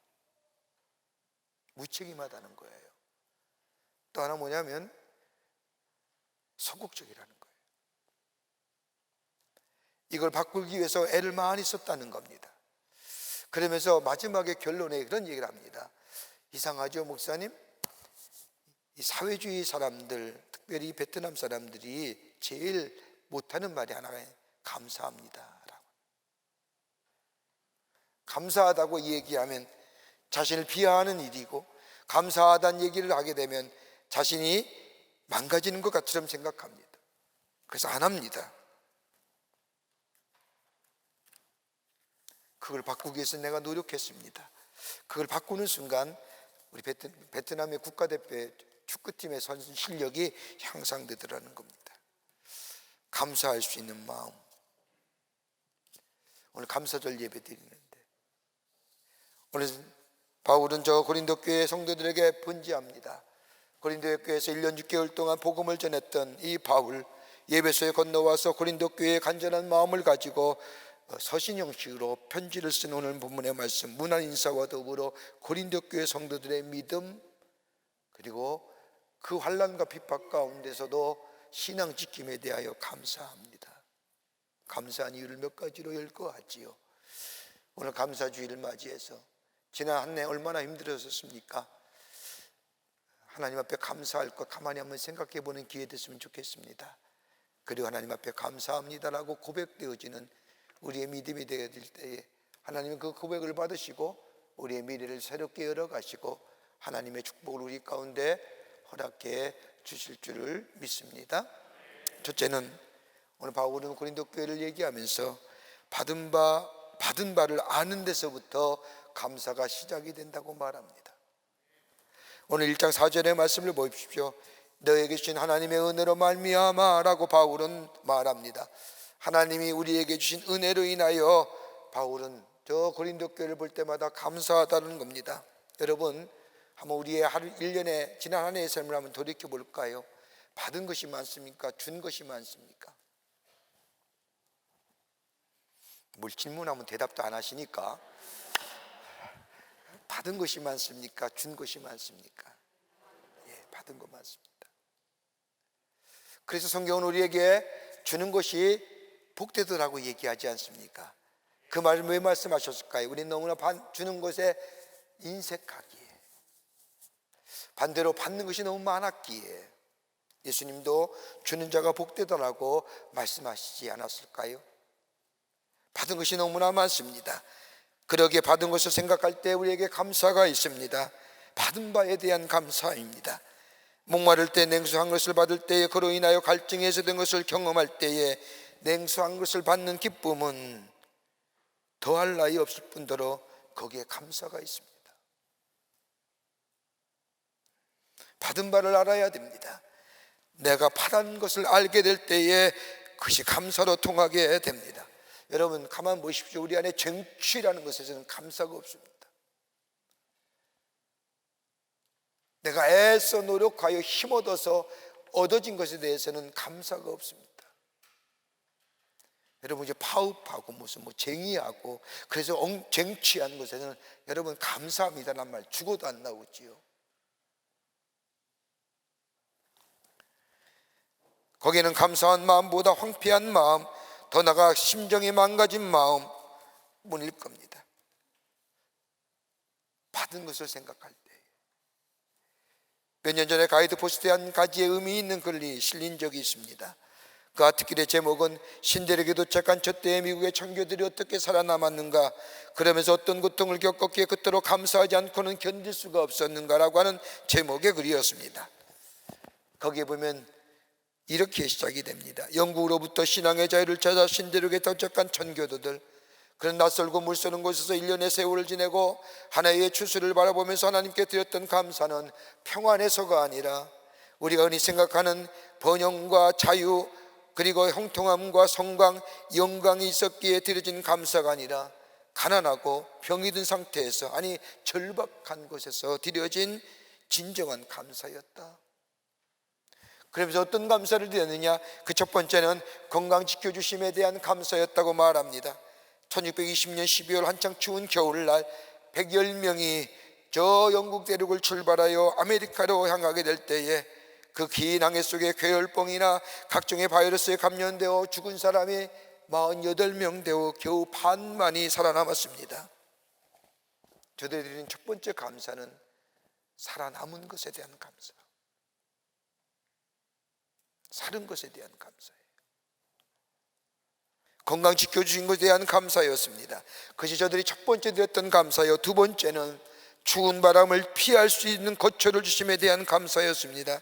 무책임하다는 거예요. 또 하나 뭐냐면 소극적이라는 거예요. 이걸 바꾸기 위해서 애를 많이 썼다는 겁니다. 그러면서 마지막에 결론에 그런 얘기를 합니다. 이상하죠, 목사님? 이 사회주의 사람들, 특별히 베트남 사람들이 제일 못하는 말이 하나가 감사합니다 라고. 감사하다고 얘기하면 자신을 비하하는 일이고, 감사하다는 얘기를 하게 되면 자신이 망가지는 것 같처럼 생각합니다. 그래서 안 합니다. 그걸 바꾸기 위해서 내가 노력했습니다. 그걸 바꾸는 순간 우리 베트남의 국가대표 축구팀의 선수 실력이 향상되더라는 겁니다. 감사할 수 있는 마음. 오늘 감사절 예배 드리는데 오늘 바울은 저 고린도 교회 성도들에게 번지합니다. 고린도 교회에서 1년 6개월 동안 복음을 전했던 이 바울, 예배소에 건너와서 고린도 교회의 간절한 마음을 가지고 서신 형식으로 편지를 쓴 오늘 본문의 말씀, 문안 인사와 더불어 고린도 교회 성도들의 믿음, 그리고 그 환난과 핍박 가운데서도 신앙 지킴에 대하여 감사합니다. 감사한 이유를 몇 가지로 열거하지요. 오늘 감사주의를 맞이해서 지난 한 해 얼마나 힘들었습니까? 하나님 앞에 감사할 것 가만히 한번 생각해 보는 기회 됐으면 좋겠습니다. 그리고 하나님 앞에 감사합니다라고 고백되어지는 우리의 믿음이 되어질 때에 하나님은 그 고백을 받으시고 우리의 미래를 새롭게 열어가시고 하나님의 축복을 우리 가운데 허락해 주실 줄을 믿습니다. 첫째는 오늘 바울은 고린도 교회를 얘기하면서 받은 바를 아는 데서부터 감사가 시작이 된다고 말합니다. 오늘 1장 4절의 말씀을 보십시오. 너에게 주신 하나님의 은혜로 말미암아 라고 바울은 말합니다. 하나님이 우리에게 주신 은혜로 인하여 바울은 저 고린도 교회를 볼 때마다 감사하다는 겁니다. 여러분, 한번 우리의 하루 1년에 지난 한 해의 삶을 한번 돌이켜 볼까요? 받은 것이 많습니까? 준 것이 많습니까? 뭘 질문하면 대답도 안 하시니까. 받은 것이 많습니까? 준 것이 많습니까? 예, 받은 것 많습니다. 그래서 성경은 우리에게 주는 것이 복되더라고 얘기하지 않습니까? 그 말을 왜 말씀하셨을까요? 우리는 너무나 주는 것에 인색하기에, 반대로 받는 것이 너무 많았기에 예수님도 주는 자가 복되더라고 말씀하시지 않았을까요? 받은 것이 너무나 많습니다. 그러기에 받은 것을 생각할 때 우리에게 감사가 있습니다. 받은 바에 대한 감사입니다. 목마를 때 냉수한 것을 받을 때에 그로 인하여 갈증에서 된 것을 경험할 때에 냉수한 것을 받는 기쁨은 더할 나위 없을 뿐더러 거기에 감사가 있습니다. 받은 바를 알아야 됩니다. 내가 받은 것을 알게 될 때에 그것이 감사로 통하게 됩니다. 여러분 가만 보십시오. 우리 안에 쟁취라는 것에서는 감사가 없습니다. 내가 애써 노력하여 힘 얻어서 얻어진 것에 대해서는 감사가 없습니다. 여러분 이제 파업하고 무슨 쟁의하고 그래서 쟁취하는 것에는 여러분 감사합니다라는 말 죽어도 안 나오지요. 거기는 감사한 마음보다 황폐한 마음, 더 나아가 심정이 망가진 마음일 겁니다. 받은 것을 생각할 때 몇 년 전에 가이드포스트에 한 가지의 의미 있는 글이 실린 적이 있습니다. 그 아티클의 제목은 신대륙에 도착한 저 때의 미국의 청교들이 어떻게 살아남았는가, 그러면서 어떤 고통을 겪었기에 그토록 감사하지 않고는 견딜 수가 없었는가라고 하는 제목의 글이었습니다. 거기에 보면 이렇게 시작이 됩니다. 영국으로부터 신앙의 자유를 찾아 신대륙에 도착한 천교도들, 그런 낯설고 물서는 곳에서 1년의 세월을 지내고 하나의 추수를 바라보면서 하나님께 드렸던 감사는 평안에서가 아니라 우리가 흔히 생각하는 번영과 자유, 그리고 형통함과 성광, 영광이 있었기에 드려진 감사가 아니라 가난하고 병이 든 상태에서, 아니 절박한 곳에서 드려진 진정한 감사였다. 그러면서 어떤 감사를 드렸느냐? 그 첫 번째는 건강 지켜주심에 대한 감사였다고 말합니다. 1620년 12월 한창 추운 겨울날 110명이 저 영국 대륙을 출발하여 아메리카로 향하게 될 때에 그 긴 항해 속에 괴혈병이나 각종의 바이러스에 감염되어 죽은 사람이 48명 되어 겨우 반만이 살아남았습니다. 저들이 드린 첫 번째 감사는 살아남은 것에 대한 감사, 사는 것에 대한 감사예요. 건강 지켜주신 것에 대한 감사였습니다. 그것이 저들이 첫 번째 드렸던 감사요. 두 번째는 추운 바람을 피할 수 있는 거처를 주심에 대한 감사였습니다.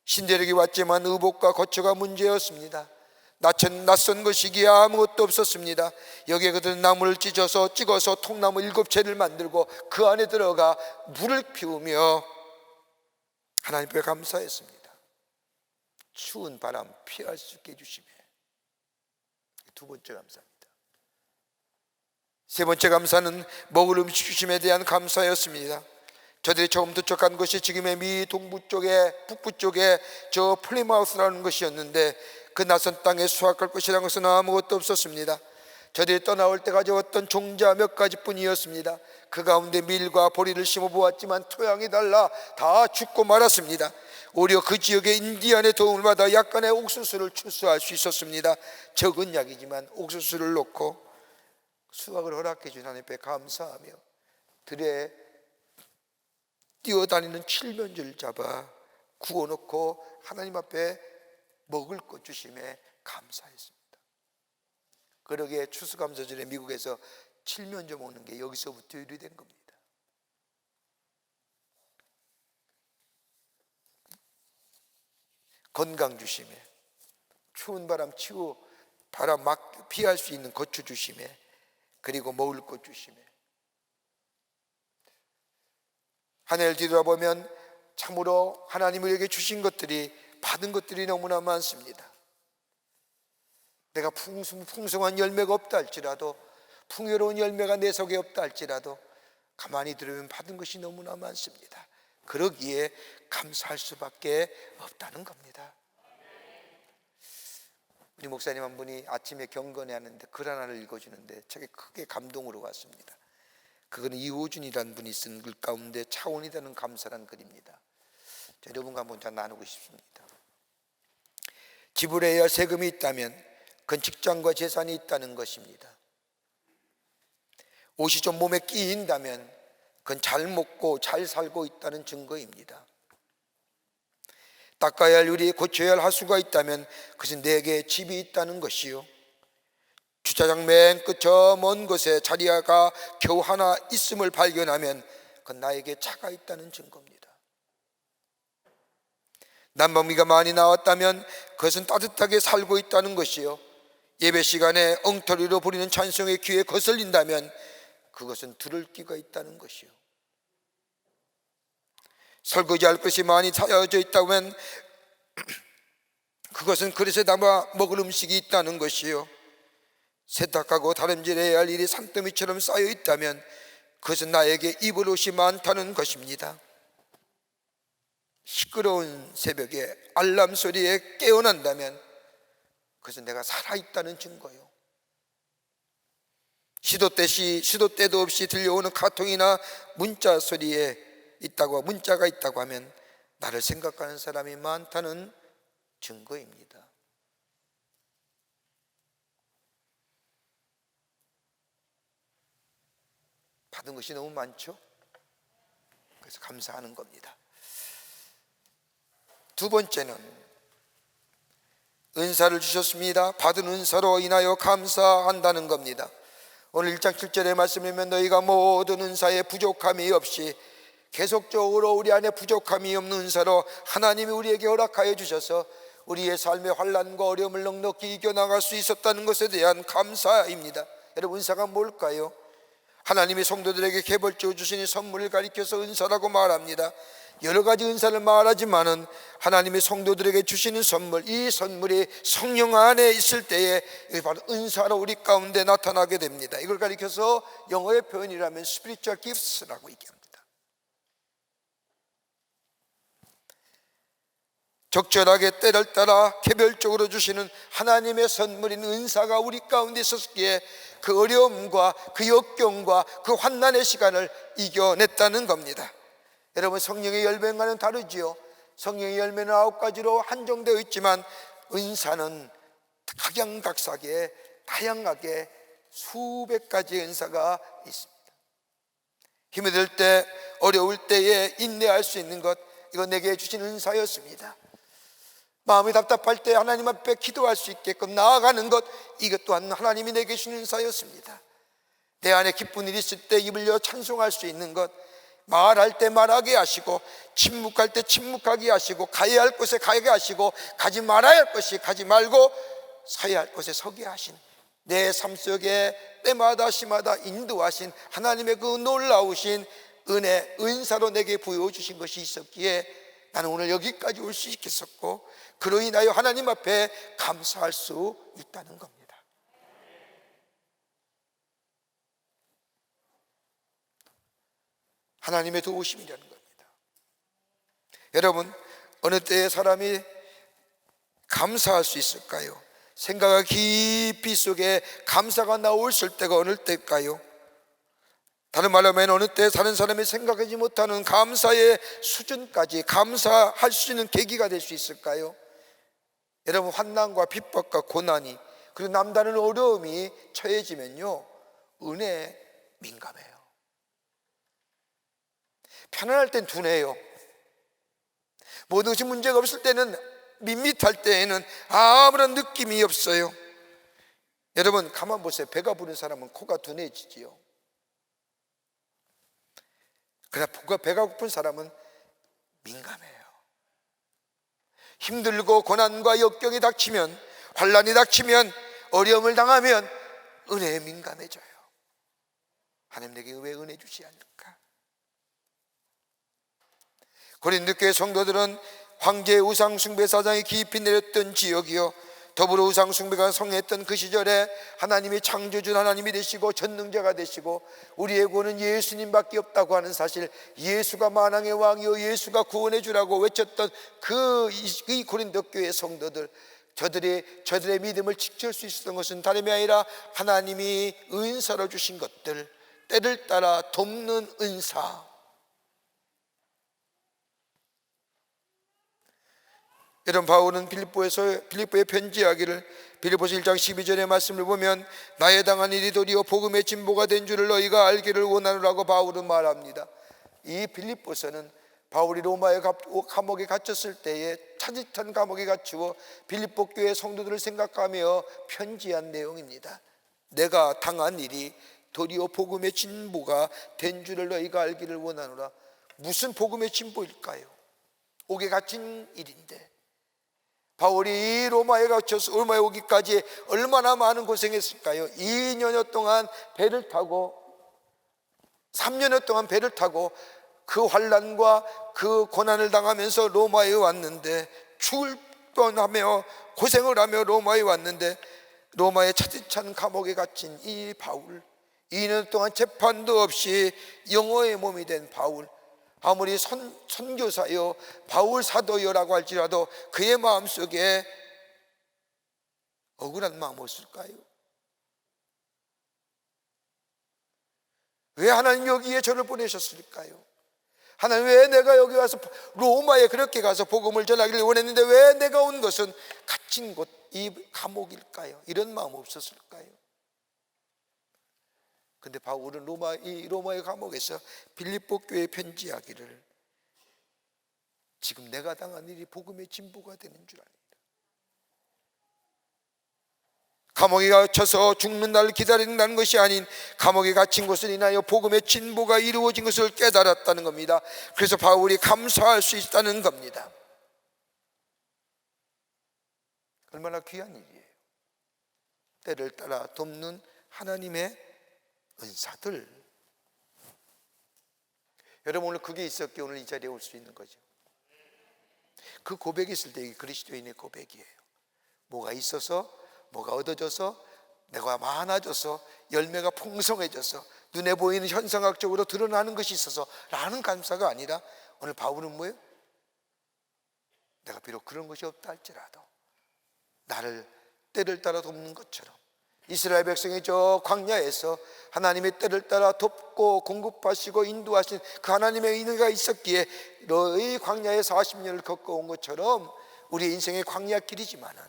신대륙에 왔지만 의복과 거처가 문제였습니다. 낯선 것이기에 아무것도 없었습니다. 여기에 그들은 나무를 찍어서 통나무 7채를 만들고 그 안에 들어가 물을 피우며 하나님께 감사했습니다. 추운 바람 피할 수 있게 해주시며. 두 번째 감사입니다. 세 번째 감사는 먹을 음식 주심에 대한 감사였습니다. 저들이 처음 도착한 것이 지금의 미 동부 쪽에 북부 쪽에 저 플리마우스라는 것이었는데 그 낯선 땅에 수확할 것이라는 것은 아무것도 없었습니다. 저들이 떠나올 때 가져왔던 종자 몇 가지뿐이었습니다. 그 가운데 밀과 보리를 심어보았지만 토양이 달라 다 죽고 말았습니다. 오히려 그 지역의 인디안의 도움을 받아 약간의 옥수수를 추수할 수 있었습니다. 적은 약이지만 옥수수를 놓고 수확을 허락해 준 하나님 앞에 감사하며 들에 뛰어다니는 칠면조를 잡아 구워놓고 하나님 앞에 먹을 것 주심에 감사했습니다. 그러기에 추수감사절에 미국에서 칠면조 먹는 게 여기서부터 유래된 겁니다. 건강 주심에, 추운 바람 치고 바람 막 피할 수 있는 고추 주심에, 그리고 먹을 것 주심에, 한 해를 뒤돌아보면 참으로 하나님이 우리에게 주신 것들이, 받은 것들이 너무나 많습니다. 내가 풍성한 열매가 없다 할지라도, 풍요로운 열매가 내 속에 없다 할지라도 가만히 들으면 받은 것이 너무나 많습니다. 그러기에 감사할 수밖에 없다는 겁니다. 우리 목사님 한 분이 아침에 경건회 하는데 글 하나를 읽어주는데 책에 크게 감동으로 왔습니다. 그거는 이호준이라는 분이 쓴 글 가운데 차원이라는 감사란 글입니다. 여러분과 한번 나누고 싶습니다. 지불해야 할 세금이 있다면 그건 직장과 재산이 있다는 것입니다. 옷이 좀 몸에 끼인다면 그건 잘 먹고 잘 살고 있다는 증거입니다. 닦아야 할 유리, 고쳐야 할 하수가 있다면 그것은 내게 집이 있다는 것이요, 주차장 맨 끝 저 먼 곳에 자리가 겨우 하나 있음을 발견하면 그건 나에게 차가 있다는 증거입니다. 난방비가 많이 나왔다면 그것은 따뜻하게 살고 있다는 것이요, 예배 시간에 엉터리로 부리는 찬송의 귀에 거슬린다면 그것은 들을 귀가 있다는 것이요, 설거지할 것이 많이 쌓여져 있다면 그것은 그릇에 담아 먹을 음식이 있다는 것이요, 세탁하고 다림질해야 할 일이 산더미처럼 쌓여 있다면 그것은 나에게 입을 옷이 많다는 것입니다. 시끄러운 새벽에 알람 소리에 깨어난다면 그것은 내가 살아있다는 증거요, 시도 때도 없이 들려오는 카톡이나 문자 소리에 문자가 있다고 하면 나를 생각하는 사람이 많다는 증거입니다. 받은 것이 너무 많죠? 그래서 감사하는 겁니다. 두 번째는 은사를 주셨습니다. 받은 은사로 인하여 감사한다는 겁니다. 오늘 1장 7절의 말씀이면 너희가 모든 은사에 부족함이 없이, 계속적으로 우리 안에 부족함이 없는 은사로 하나님이 우리에게 허락하여 주셔서 우리의 삶의 환난과 어려움을 넉넉히 이겨나갈 수 있었다는 것에 대한 감사입니다. 여러분, 은사가 뭘까요? 하나님이 성도들에게 개벌적으로 주신 선물을 가리켜서 은사라고 말합니다. 여러 가지 은사를 말하지만은 하나님이 성도들에게 주시는 선물, 이 선물이 성령 안에 있을 때에 바로 은사로 우리 가운데 나타나게 됩니다. 이걸 가리켜서 영어의 표현이라면 spiritual gifts라고 얘기합니다. 적절하게 때를 따라 개별적으로 주시는 하나님의 선물인 은사가 우리 가운데 있었기에 그 어려움과 그 역경과 그 환난의 시간을 이겨냈다는 겁니다. 여러분, 성령의 열매와는 다르지요. 성령의 열매는 9가지로 한정되어 있지만 은사는 각양각색에 다양하게 수백 가지의 은사가 있습니다. 힘이 들 때, 어려울 때에 인내할 수 있는 것, 이거 내게 주신 은사였습니다. 마음이 답답할 때 하나님 앞에 기도할 수 있게끔 나아가는 것, 이것 또한 하나님이 내게 주신 은사였습니다. 내 안에 기쁜 일이 있을 때 입을 여 찬송할 수 있는 것, 말할 때 말하게 하시고, 침묵할 때 침묵하게 하시고, 가야 할 곳에 가게 하시고, 가지 말아야 할 것이 가지 말고 서야 할 곳에 서게 하신, 내 삶 속에 때마다 시마다 인도하신 하나님의 그 놀라우신 은혜, 은사로 내게 부여주신 것이 있었기에 나는 오늘 여기까지 올 수 있겠었고, 그로 인하여 하나님 앞에 감사할 수 있다는 겁니다. 하나님의 도우심이라는 겁니다. 여러분, 어느 때에 사람이 감사할 수 있을까요? 생각 깊이 속에 감사가 나올 때가 어느 때일까요? 다른 말로 하면 어느 때 다른 사람이 생각하지 못하는 감사의 수준까지 감사할 수 있는 계기가 될 수 있을까요? 여러분, 환난과 핍박과 고난이 그리고 남다른 어려움이 처해지면요, 은혜에 민감해요. 편안할 땐 둔해요. 모든 것이 문제가 없을 때는, 밋밋할 때에는 아무런 느낌이 없어요. 여러분, 가만 보세요. 배가 부른 사람은 코가 둔해지지요. 그러나 배가 고픈 사람은 민감해요. 힘들고 고난과 역경이 닥치면, 환난이 닥치면, 어려움을 당하면 은혜에 민감해져요. 하나님 내게 왜 은혜 주지 않을까? 고린도 교회 성도들은 황제의 우상 숭배 사상이 깊이 내렸던 지역이요, 더불어 우상 숭배가 성했던 그 시절에 하나님이 창조주 하나님이 되시고 전능자가 되시고 우리의 구원은 예수님밖에 없다고 하는 사실, 예수가 만왕의 왕이요 예수가 구원해 주라고 외쳤던 이 고린도 교회 성도들, 저들의 믿음을 지킬 수 있었던 것은 다름이 아니라 하나님이 은사로 주신 것들, 때를 따라 돕는 은사. 여러분, 바울은 빌립보에 편지하기를, 빌립보서 1장 12절의 말씀을 보면 나에 당한 일이 도리어 복음의 진보가 된 줄을 너희가 알기를 원하노라고 바울은 말합니다. 이 빌립보서는 바울이 로마의 감옥에 갇혔을 때에 차디찬 감옥에 갇히고 빌립보 교회 성도들을 생각하며 편지한 내용입니다. 내가 당한 일이 도리어 복음의 진보가 된 줄을 너희가 알기를 원하노라. 무슨 복음의 진보일까요? 옥에 갇힌 일인데 바울이 로마에 갇혀서 로마에 오기까지 얼마나 많은 고생했을까요? 2년여 동안 배를 타고 3년여 동안 배를 타고 그 환난과 그 고난을 당하면서 로마에 왔는데, 죽을 뻔하며 고생을 하며 로마에 왔는데, 로마의 차디찬 감옥에 갇힌 이 바울, 2년 동안 재판도 없이 영어의 몸이 된 바울, 아무리 선교사요 바울 사도요라고 할지라도 그의 마음속에 억울한 마음 없을까요? 왜 하나님 여기에 저를 보내셨을까요? 하나님, 왜 내가 여기 와서 로마에 그렇게 가서 복음을 전하기를 원했는데 왜 내가 온 것은 갇힌 곳, 이 감옥일까요? 이런 마음 없었을까요? 근데 바울은 로마의 감옥에서 빌립보 교회에 편지하기를, 지금 내가 당한 일이 복음의 진보가 되는 줄 압니다. 감옥에 갇혀서 죽는 날을 기다린다는 것이 아닌 감옥에 갇힌 것을 인하여 복음의 진보가 이루어진 것을 깨달았다는 겁니다. 그래서 바울이 감사할 수 있다는 겁니다. 얼마나 귀한 일이에요. 때를 따라 돕는 하나님의 은사들. 여러분, 오늘 그게 있었기에 오늘 이 자리에 올 수 있는 거죠. 그 고백이 있을 때 이게 그리스도인의 고백이에요. 뭐가 있어서, 뭐가 얻어져서, 내가 많아져서, 열매가 풍성해져서, 눈에 보이는 현상학적으로 드러나는 것이 있어서 라는 감사가 아니라, 오늘 바울은 뭐예요? 내가 비록 그런 것이 없다 할지라도 나를 때를 따라 돕는 것처럼 이스라엘 백성이 저 광야에서 하나님의 때를 따라 돕고 공급하시고 인도하신 그 하나님의 은혜가 있었기에 너희 광야에 40년을 겪어온 것처럼 우리의 인생의 광야길이지만은,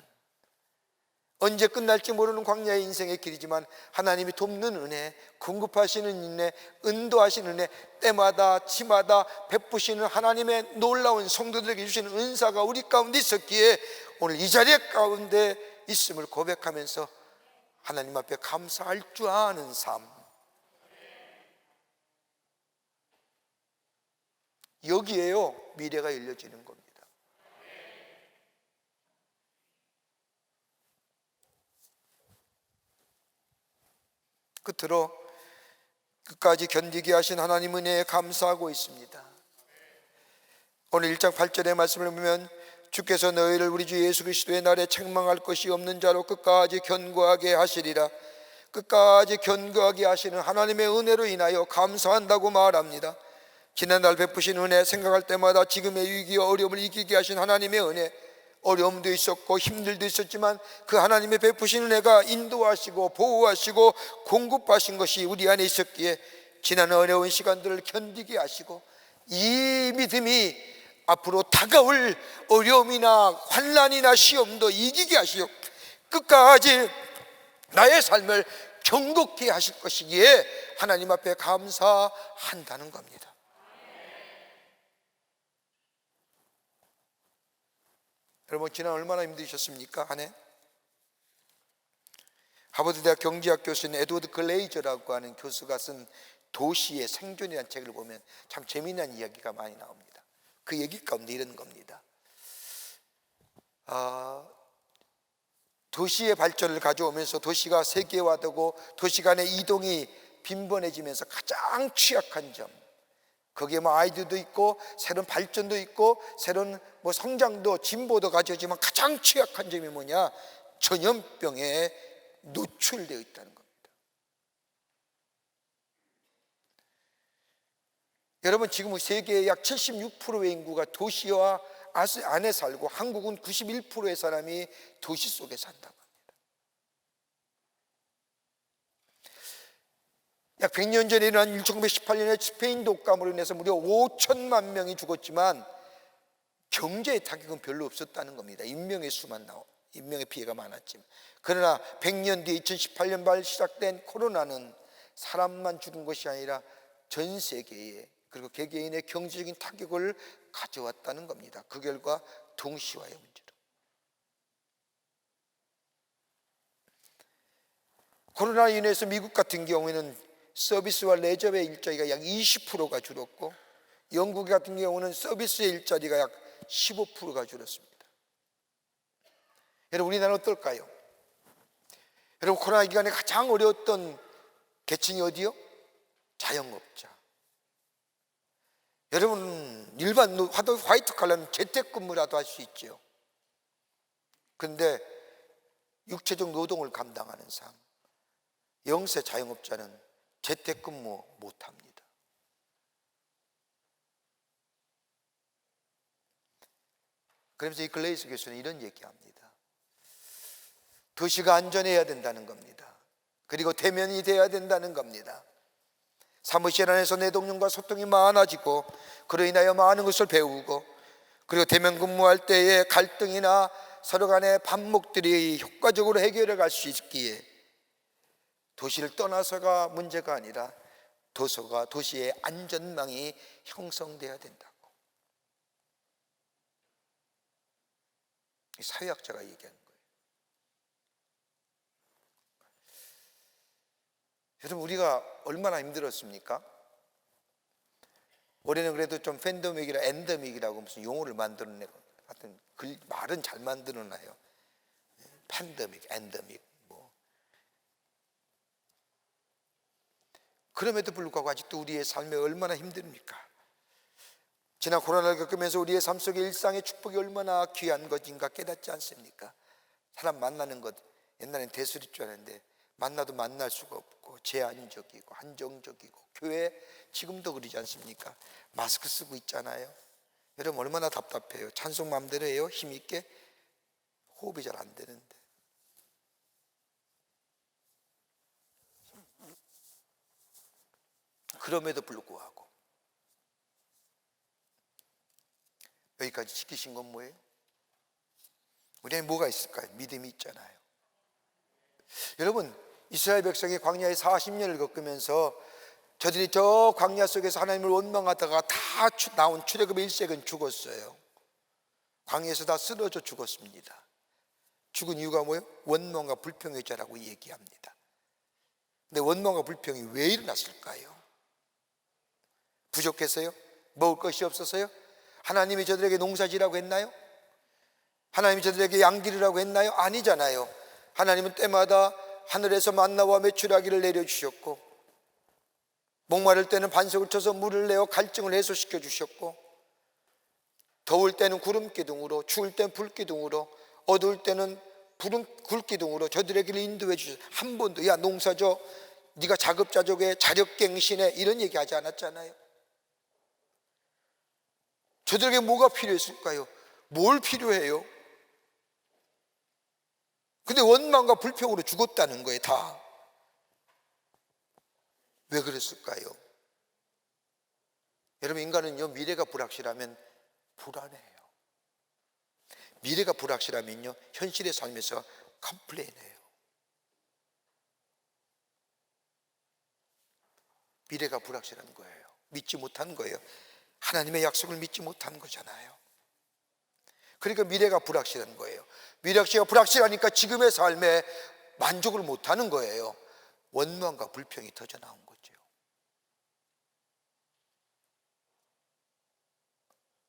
언제 끝날지 모르는 광야의 인생의 길이지만 하나님이 돕는 은혜, 공급하시는 은혜, 인도하시는 은혜, 때마다 치마다 베푸시는 하나님의 놀라운 성도들에게 주시는 은사가 우리 가운데 있었기에 오늘 이 자리 가운데 있음을 고백하면서 하나님 앞에 감사할 줄 아는 삶, 여기에요 미래가 열려지는 겁니다. 끝으로 끝까지 견디게 하신 하나님 은혜에 감사하고 있습니다. 오늘 1장 8절의 말씀을 보면 주께서 너희를 우리 주 예수 그리스도의 날에 책망할 것이 없는 자로 끝까지 견고하게 하시리라. 끝까지 견고하게 하시는 하나님의 은혜로 인하여 감사한다고 말합니다. 지난날 베푸신 은혜 생각할 때마다 지금의 위기와 어려움을 이기게 하신 하나님의 은혜, 어려움도 있었고 힘들도 있었지만 그 하나님의 베푸신 은혜가 인도하시고 보호하시고 공급하신 것이 우리 안에 있었기에 지난 어려운 시간들을 견디게 하시고 이 믿음이 앞으로 다가올 어려움이나 환난이나 시험도 이기게 하시고 끝까지 나의 삶을 경고케 하실 것이기에 하나님 앞에 감사한다는 겁니다. 여러분, 지난 얼마나 힘드셨습니까? 한 해? 하버드대학 경제학 교수인 에드워드 글레이저라고 하는 교수가 쓴 도시의 생존이라는 책을 보면 참 재미난 이야기가 많이 나옵니다. 그 얘기 가운데 이런 겁니다. 도시의 발전을 가져오면서 도시가 세계화되고 도시 간의 이동이 빈번해지면서 가장 취약한 점, 거기에 뭐 아이디어도 있고 새로운 발전도 있고 새로운 뭐 성장도 진보도 가져지만 가장 취약한 점이 뭐냐? 전염병에 노출되어 있다는 겁니다. 여러분, 지금 세계의 약 76%의 인구가 도시와 안에 살고 한국은 91%의 사람이 도시 속에 산다고 합니다. 약 100년 전에 일어난 1918년에 스페인 독감으로 인해서 무려 5천만 명이 죽었지만 경제의 타격은 별로 없었다는 겁니다. 인명의 피해가 많았지만. 그러나 100년 뒤에 2018년 말 시작된 코로나는 사람만 죽은 것이 아니라 전 세계에 그리고 개개인의 경제적인 타격을 가져왔다는 겁니다. 그 결과 동시화의 문제로. 코로나로 인해서 미국 같은 경우에는 서비스와 레저의 일자리가 약 20%가 줄었고 영국 같은 경우는 서비스의 일자리가 약 15%가 줄었습니다. 여러분, 우리나라는 어떨까요? 여러분, 코로나 기간에 가장 어려웠던 계층이 어디요? 자영업자. 여러분, 일반 화이트 칼라는 재택근무라도 할 수 있죠. 그런데 육체적 노동을 감당하는 삶, 영세 자영업자는 재택근무 못합니다. 그러면서 이 글레이스 교수는 이런 얘기합니다. 도시가 안전해야 된다는 겁니다. 그리고 대면이 돼야 된다는 겁니다. 사무실 안에서 내동료과 소통이 많아지고 그로 인하여 많은 것을 배우고 그리고 대면 근무할 때의 갈등이나 서로 간의 반목들이 효과적으로 해결해 갈 수 있기에 도시를 떠나서가 문제가 아니라 도시의 안전망이 형성돼야 된다고 사회학자가 얘기하는 거예요. 여러분, 우리가 얼마나 힘들었습니까? 올해는 그래도 좀 팬데믹이라 엔데믹이라고 무슨 용어를 만들어내고 하여튼 말은 잘 만들어놔요. 팬데믹, 엔데믹 뭐. 그럼에도 불구하고 아직도 우리의 삶에 얼마나 힘듭니까? 지난 코로나를 겪으면서 우리의 삶 속에 일상의 축복이 얼마나 귀한 것인가 깨닫지 않습니까? 사람 만나는 것 옛날엔 대수릴 줄 알았는데 만나도 만날 수가 없고 제한적이고 한정적이고 교회 지금도 그러지 않습니까? 마스크 쓰고 있잖아요. 여러분, 얼마나 답답해요. 찬송 마음대로 해요. 힘있게 호흡이 잘 안 되는데. 그럼에도 불구하고 여기까지 지키신 건 뭐예요? 우리에게 뭐가 있을까요? 믿음이 있잖아요. 여러분, 이스라엘 백성이 광야에 40년을 겪으면서 저들이 저 광야 속에서 하나님을 원망하다가 다 나온 출애굽의 1세는 죽었어요. 광야에서 다 쓰러져 죽었습니다. 죽은 이유가 뭐예요? 원망과 불평의 죄라고 얘기합니다. 근데 원망과 불평이 왜 일어났을까요? 부족했어요? 먹을 것이 없어서요? 하나님이 저들에게 농사지라고 했나요? 하나님이 저들에게 양기르라고 했나요? 아니잖아요. 하나님은 때마다 하늘에서 만나와 메추라기를 내려주셨고 목마를 때는 반석을 쳐서 물을 내어 갈증을 해소시켜 주셨고 더울 때는 구름기둥으로, 추울 때는 불기둥으로, 어두울 때는 굴기둥으로 저들에게 인도해 주셨어요. 한 번도 야 농사져, 네가 자급자족해, 자력갱신해 이런 얘기하지 않았잖아요. 저들에게 뭐가 필요했을까요? 뭘 필요해요? 근데 원망과 불평으로 죽었다는 거예요. 다. 왜 그랬을까요? 여러분, 인간은요, 미래가 불확실하면 불안해요. 미래가 불확실하면요, 현실의 삶에서 컴플레인해요. 미래가 불확실한 거예요. 믿지 못한 거예요. 하나님의 약속을 믿지 못한 거잖아요. 그러니까 미래가 불확실한 거예요. 미래가 불확실하니까 지금의 삶에 만족을 못하는 거예요. 원망과 불평이 터져 나온 거죠.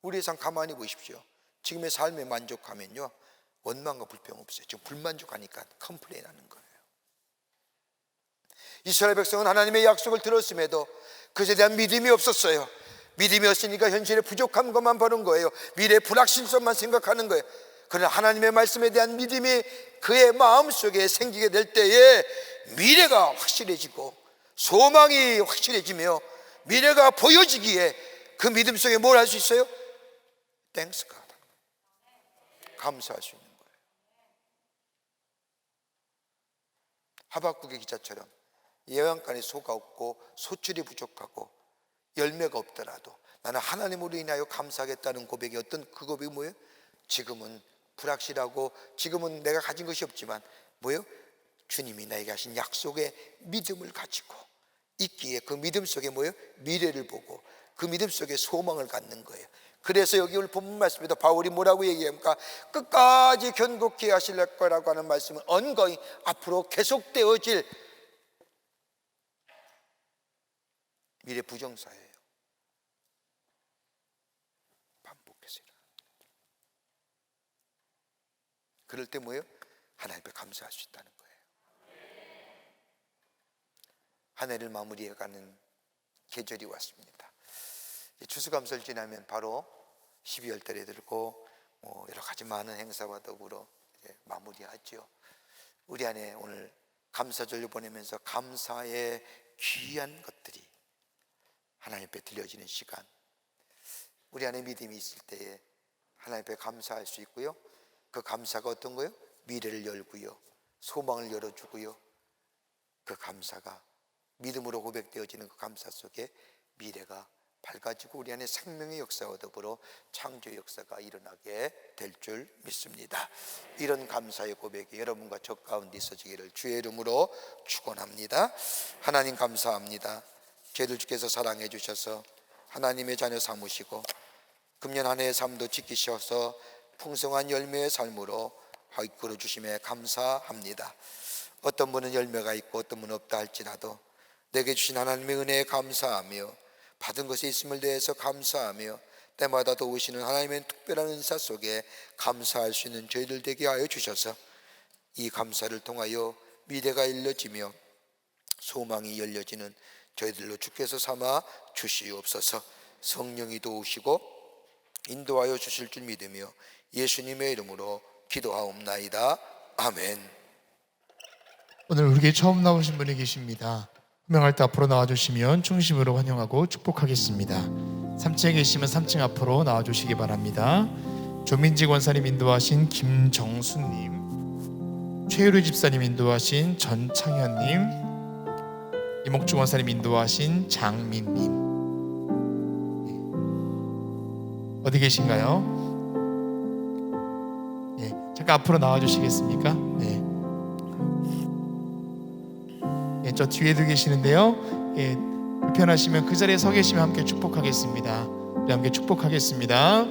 우리의 삶 가만히 보십시오. 지금의 삶에 만족하면요, 원망과 불평 없어요. 지금 불만족하니까 컴플레인 하는 거예요. 이스라엘 백성은 하나님의 약속을 들었음에도 그것에 대한 믿음이 없었어요. 믿음이 없으니까 현실의 부족한 것만 보는 거예요. 미래의 불확실성만 생각하는 거예요. 그러나 하나님의 말씀에 대한 믿음이 그의 마음속에 생기게 될 때에 미래가 확실해지고 소망이 확실해지며 미래가 보여지기에 그 믿음 속에 뭘 할 수 있어요? Thanks God. 감사할 수 있는 거예요. 하박국의 기자처럼 예언간에 소가 없고 소출이 부족하고 열매가 없더라도 나는 하나님으로 인하여 감사하겠다는 고백이 어떤 그 고백이 뭐예요? 지금은 불확실하고 지금은 내가 가진 것이 없지만 뭐예요? 주님이 나에게 하신 약속의 믿음을 가지고 있기에 그 믿음 속에 뭐예요? 미래를 보고 그 믿음 속에 소망을 갖는 거예요. 그래서 여기 오늘 본문 말씀에도 바울이 뭐라고 얘기합니까? 끝까지 견고히 하실 거라고 하는 말씀은 언거히 앞으로 계속되어질 미래 부정사예요. 반복해서 그럴 때 뭐예요? 하나님 앞에 감사할 수 있다는 거예요. 한 해를 마무리해가는 계절이 왔습니다. 추수감사를 지나면 바로 12월 달에 들고 여러 가지 많은 행사와 더불어 마무리하죠. 우리 안에 오늘 감사절을 보내면서 감사의 귀한 것들이 하나님 앞에 들려지는 시간, 우리 안에 믿음이 있을 때에 하나님 앞에 감사할 수 있고요. 그 감사가 어떤 거예요? 미래를 열고요, 소망을 열어주고요. 그 감사가 믿음으로 고백되어지는 그 감사 속에 미래가 밝아지고 우리 안에 생명의 역사와 더불어 창조의 역사가 일어나게 될 줄 믿습니다. 이런 감사의 고백이 여러분과 저 가운데 있어지기를 주의 이름으로 축원합니다. 하나님 감사합니다. 저희들 주께서 사랑해 주셔서 하나님의 자녀 삼으시고 금년 한 해의 삶도 지키셔서 풍성한 열매의 삶으로 이끌어 주심에 감사합니다. 어떤 분은 열매가 있고 어떤 분은 없다 할지라도 내게 주신 하나님의 은혜에 감사하며 받은 것에 있음을 대해서 감사하며 때마다 도우시는 하나님의 특별한 은사 속에 감사할 수 있는 저희들 되게 하여 주셔서 이 감사를 통하여 미래가 열려지며 소망이 열려지는 저희들로 주께서 삼아 주시옵소서. 성령이 도우시고 인도하여 주실 줄 믿으며 예수님의 이름으로 기도하옵나이다. 아멘. 오늘 우리에게 처음 나오신 분이 계십니다. 호명할 때 앞으로 나와주시면 중심으로 환영하고 축복하겠습니다. 3층에 계시면 3층 앞으로 나와주시기 바랍니다. 조민지 권사님 인도하신 김정수님, 최유리 집사님 인도하신 전창현님, 이목주 권사님 인도하신 장민님. 어디 계신가요? 잠깐 앞으로 나와주시겠습니까? 저 뒤에도 계시는데요. 불편하시면 그 자리에 서 계시면 함께 축복하겠습니다. 우리 함께 축복하겠습니다.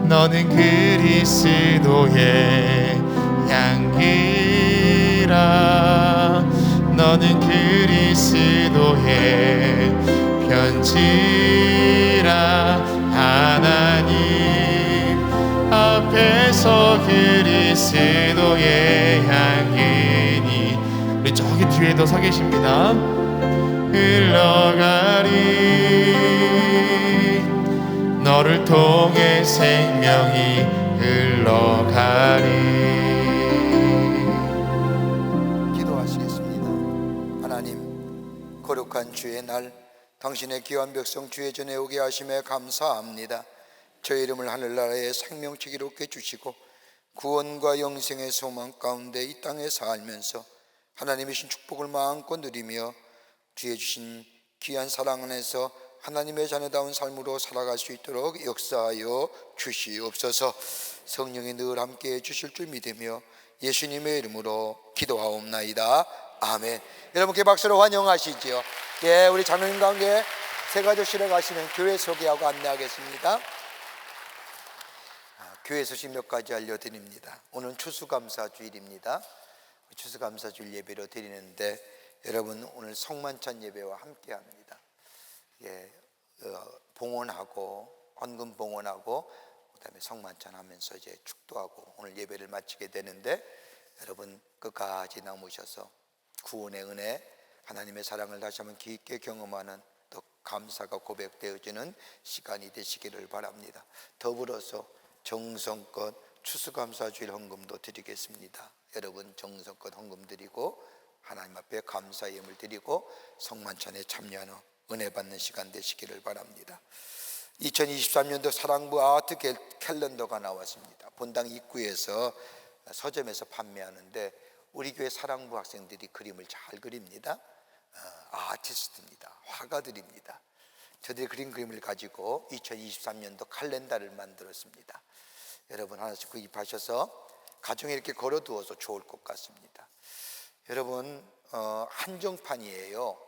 너는 그리스도의 향기라. 너는 그리스도의 편지라. 하나님 앞에서 그리스도의 향기니. 우리 저기 뒤에도 서 계십니다. 흘러가리. 너를 통해 생명이 흘러가리. 기도하시겠습니다. 하나님, 거룩한 주의 날 당신의 귀한 백성 주의 전에 오게 하심에 감사합니다. 저희 이름을 하늘나라의 생명책 이롭게 주시고 구원과 영생의 소망 가운데 이 땅에 살면서 하나님의 신 축복을 마음껏 누리며 주의 주신 귀한 사랑 안에서 하나님의 자녀다운 삶으로 살아갈 수 있도록 역사하여 주시옵소서. 성령이 늘 함께해 주실 줄 믿으며 예수님의 이름으로 기도하옵나이다. 아멘. 여러분께 박수로 환영하시죠. 예, 우리 자매님 가운데 새 가족실에 가시는 교회 소개하고 안내하겠습니다. 교회 소식 몇 가지 알려드립니다. 오늘은 추수감사주일입니다. 추수감사주일 예배로 드리는데 여러분 오늘 성만찬 예배와 함께합니다. 예, 봉헌하고 헌금 봉헌하고 그다음에 성만찬 하면서 이제 축도하고 오늘 예배를 마치게 되는데 여러분 끝까지 남으셔서 구원의 은혜, 하나님의 사랑을 다시 한번 깊게 경험하는 또 감사가 고백되어지는 시간이 되시기를 바랍니다. 더불어서 정성껏 추수감사주일 헌금도 드리겠습니다. 여러분 정성껏 헌금 드리고 하나님 앞에 감사의 예물 드리고 성만찬에 참여하는 은혜 받는 시간 되시기를 바랍니다. 2023년도 사랑부 아트 캘린더가 나왔습니다. 본당 입구에서 서점에서 판매하는데 우리 교회 사랑부 학생들이 그림을 잘 그립니다. 아티스트입니다. 화가들입니다. 저들이 그린 그림을 가지고 2023년도 칼렌더를 만들었습니다. 여러분 하나씩 구입하셔서 가정에 이렇게 걸어두어서 좋을 것 같습니다. 여러분 한정판이에요.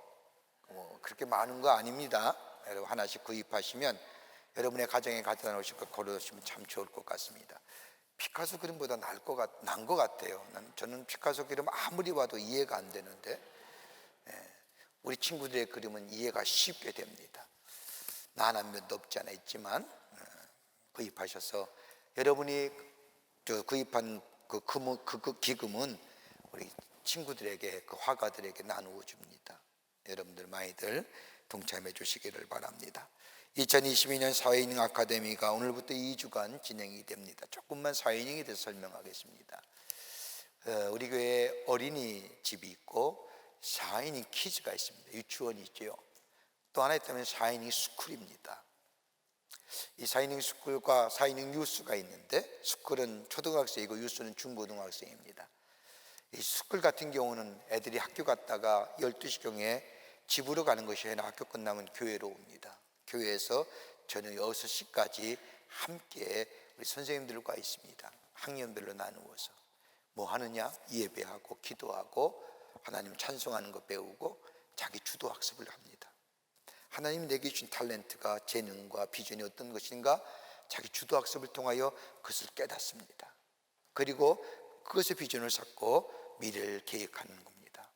그렇게 많은 거 아닙니다. 여러분 하나씩 구입하시면 여러분의 가정에 갖다 놓으시고 걸어두시면 참 좋을 것 같습니다. 피카소 그림보다 난 것 같아요. 저는 피카소 그림 아무리 봐도 이해가 안 되는데 우리 친구들의 그림은 이해가 쉽게 됩니다. 난한 면도 없지 않아 있지만 구입하셔서 여러분이 구입한 그 기금은 우리 친구들에게 그 화가들에게 나누어 줍니다. 여러분들 많이들 동참해 주시기를 바랍니다. 2022년 사회인형 아카데미가 오늘부터 2주간 진행이 됩니다. 조금만 사회인형에 대해서 설명하겠습니다. 우리 교회에 어린이집이 있고 4인용 키즈가 있습니다. 유치원이 있죠. 또 하나 있다면 4인용 스쿨입니다. 이 4인용 스쿨과 4인용 유스가 있는데 스쿨은 초등학생이고 유스는 중고등학생입니다. 이 스쿨 같은 경우는 애들이 학교 갔다가 12시경에 집으로 가는 것이 아니라 학교 끝나면 교회로 옵니다. 교회에서 저녁 6시까지 함께 우리 선생님들과 있습니다. 학년별로 나누어서 뭐 하느냐? 예배하고 기도하고 하나님 찬송하는 거 배우고 자기 주도 학습을 합니다. 하나님 내게 주신 탤런트가 재능과 비전이 어떤 것인가 자기 주도 학습을 통하여 그것을 깨닫습니다. 그리고 그것의 비전을 쌓고 미래를 계획하는 겁니다.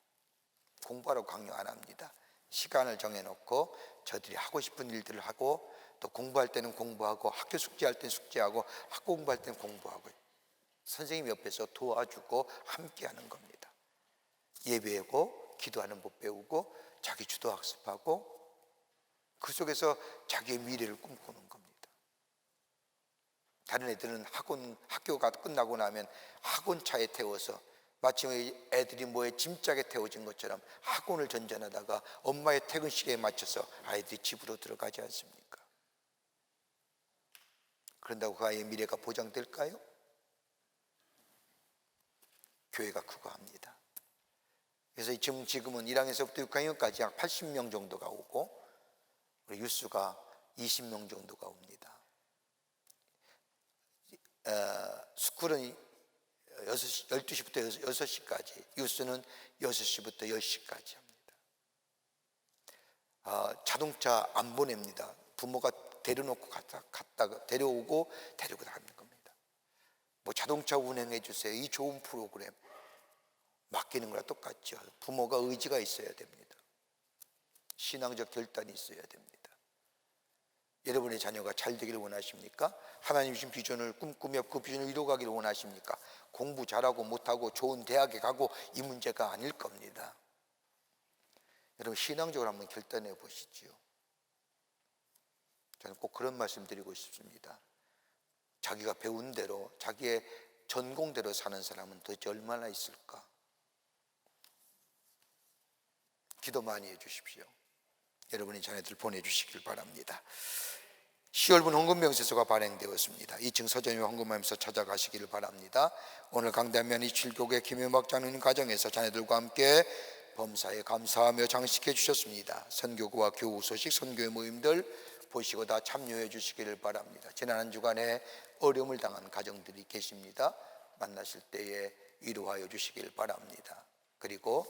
공부하라고 강요 안 합니다. 시간을 정해놓고 저들이 하고 싶은 일들을 하고 또 공부할 때는 공부하고 학교 숙제할 때는 숙제하고 학교 공부할 때는 공부하고 선생님 옆에서 도와주고 함께하는 겁니다. 예배하고 기도하는 법 배우고 자기 주도 학습하고 그 속에서 자기의 미래를 꿈꾸는 겁니다. 다른 애들은 학교가 끝나고 나면 학원차에 태워서 마치 애들이 뭐에 짐짝에 태워진 것처럼 학원을 전전하다가 엄마의 퇴근 시간에 맞춰서 아이들이 집으로 들어가지 않습니까? 그런다고 그 아이의 미래가 보장될까요? 교회가 그거 합니다. 그래서 지금은 1학년에서부터 6학년까지 약 80명 정도가 오고 우리 유스가 20명 정도가 옵니다. 스쿨은 12시부터 6시까지, 유스는 6시부터 10시까지 합니다. 자동차 안 보냅니다. 부모가 데려놓고 갔다가 데려오고 데리고 가는 겁니다. 뭐 자동차 운행해 주세요. 이 좋은 프로그램 맡기는 거랑 똑같죠. 부모가 의지가 있어야 됩니다. 신앙적 결단이 있어야 됩니다. 여러분의 자녀가 잘 되기를 원하십니까? 하나님 주신 비전을 꿈꾸며 그 비전을 이루어가기를 원하십니까? 공부 잘하고 못하고 좋은 대학에 가고 이 문제가 아닐 겁니다. 여러분 신앙적으로 한번 결단해 보시지요. 저는 꼭 그런 말씀 드리고 싶습니다. 자기가 배운 대로 자기의 전공대로 사는 사람은 도대체 얼마나 있을까? 기도 많이 해 주십시오. 여러분이 자녀들 보내주시길 바랍니다. 10월분 헌금명세서가 발행되었습니다. 2층 서점에 헌금하면서 찾아가시기를 바랍니다. 오늘 강단면 이칠교회 김효막 장로님 가정에서 자녀들과 함께 범사에 감사하며 장식해 주셨습니다. 선교구와 교우 소식 선교회 모임들 보시고 다 참여해 주시기를 바랍니다. 지난 한 주간에 어려움을 당한 가정들이 계십니다. 만나실 때에 위로하여 주시길 바랍니다. 그리고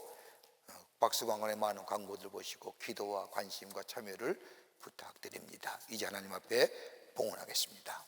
박수광관의 많은 광고들 보시고 기도와 관심과 참여를 부탁드립니다. 이제 하나님 앞에 봉헌하겠습니다.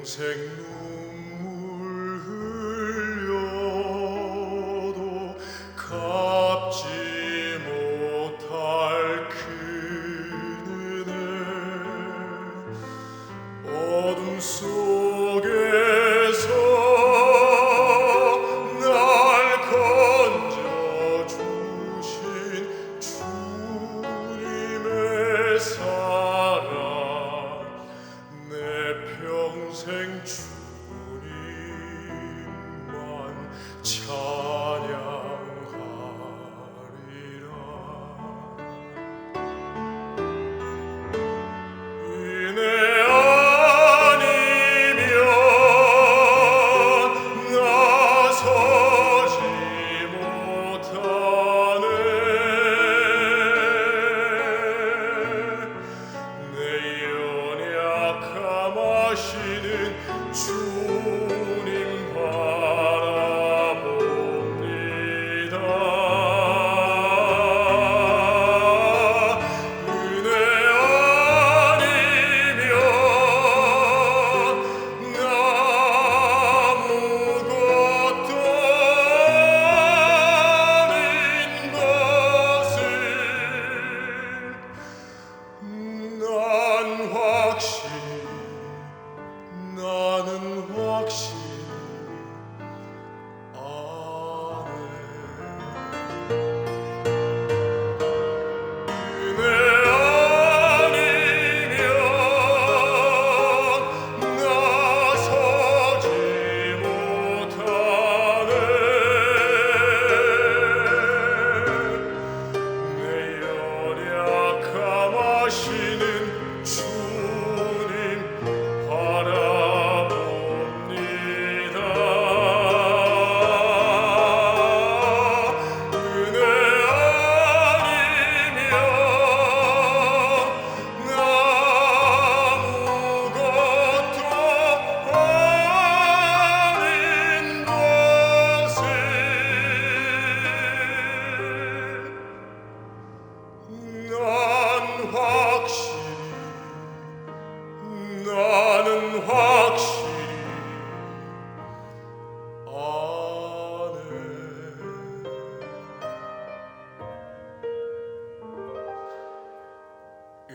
평생 눈물 흘려도 갚지 못할 그 은혜 어둠 속에서 날 건져주신 주님의 사랑 내 평생 주의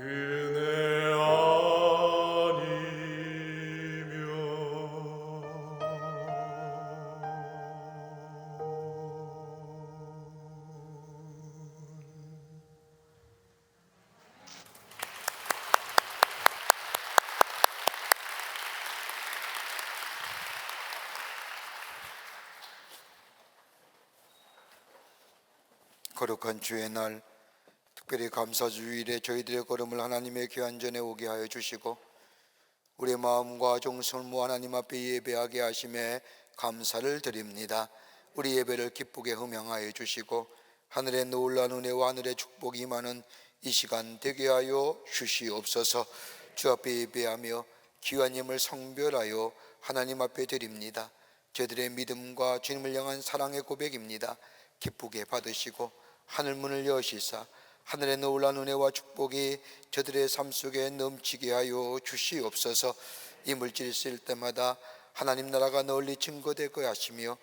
그네 거룩한 주의 날, 특별히 감사주일에 저희들의 걸음을 하나님의 귀한 전에 오게 하여 주시고 우리의 마음과 정성을 모아 하나님 앞에 예배하게 하심에 감사를 드립니다. 우리 예배를 기쁘게 흠양하여 주시고 하늘의 놀라운 은혜와 하늘의 축복이 임하는 이 시간 되게 하여 주시옵소서. 주 앞에 예배하며 귀한 힘을 성별하여 하나님 앞에 드립니다. 저들의 믿음과 주님을 향한 사랑의 고백입니다. 기쁘게 받으시고 하늘문을 여시사 하늘의 놀라운 은혜와 축복이 저들의 삶 속에 넘치게 하여 주시옵소서. 이 물질이 쓰일 때마다 하나님 나라가 널리 증거되고 하시며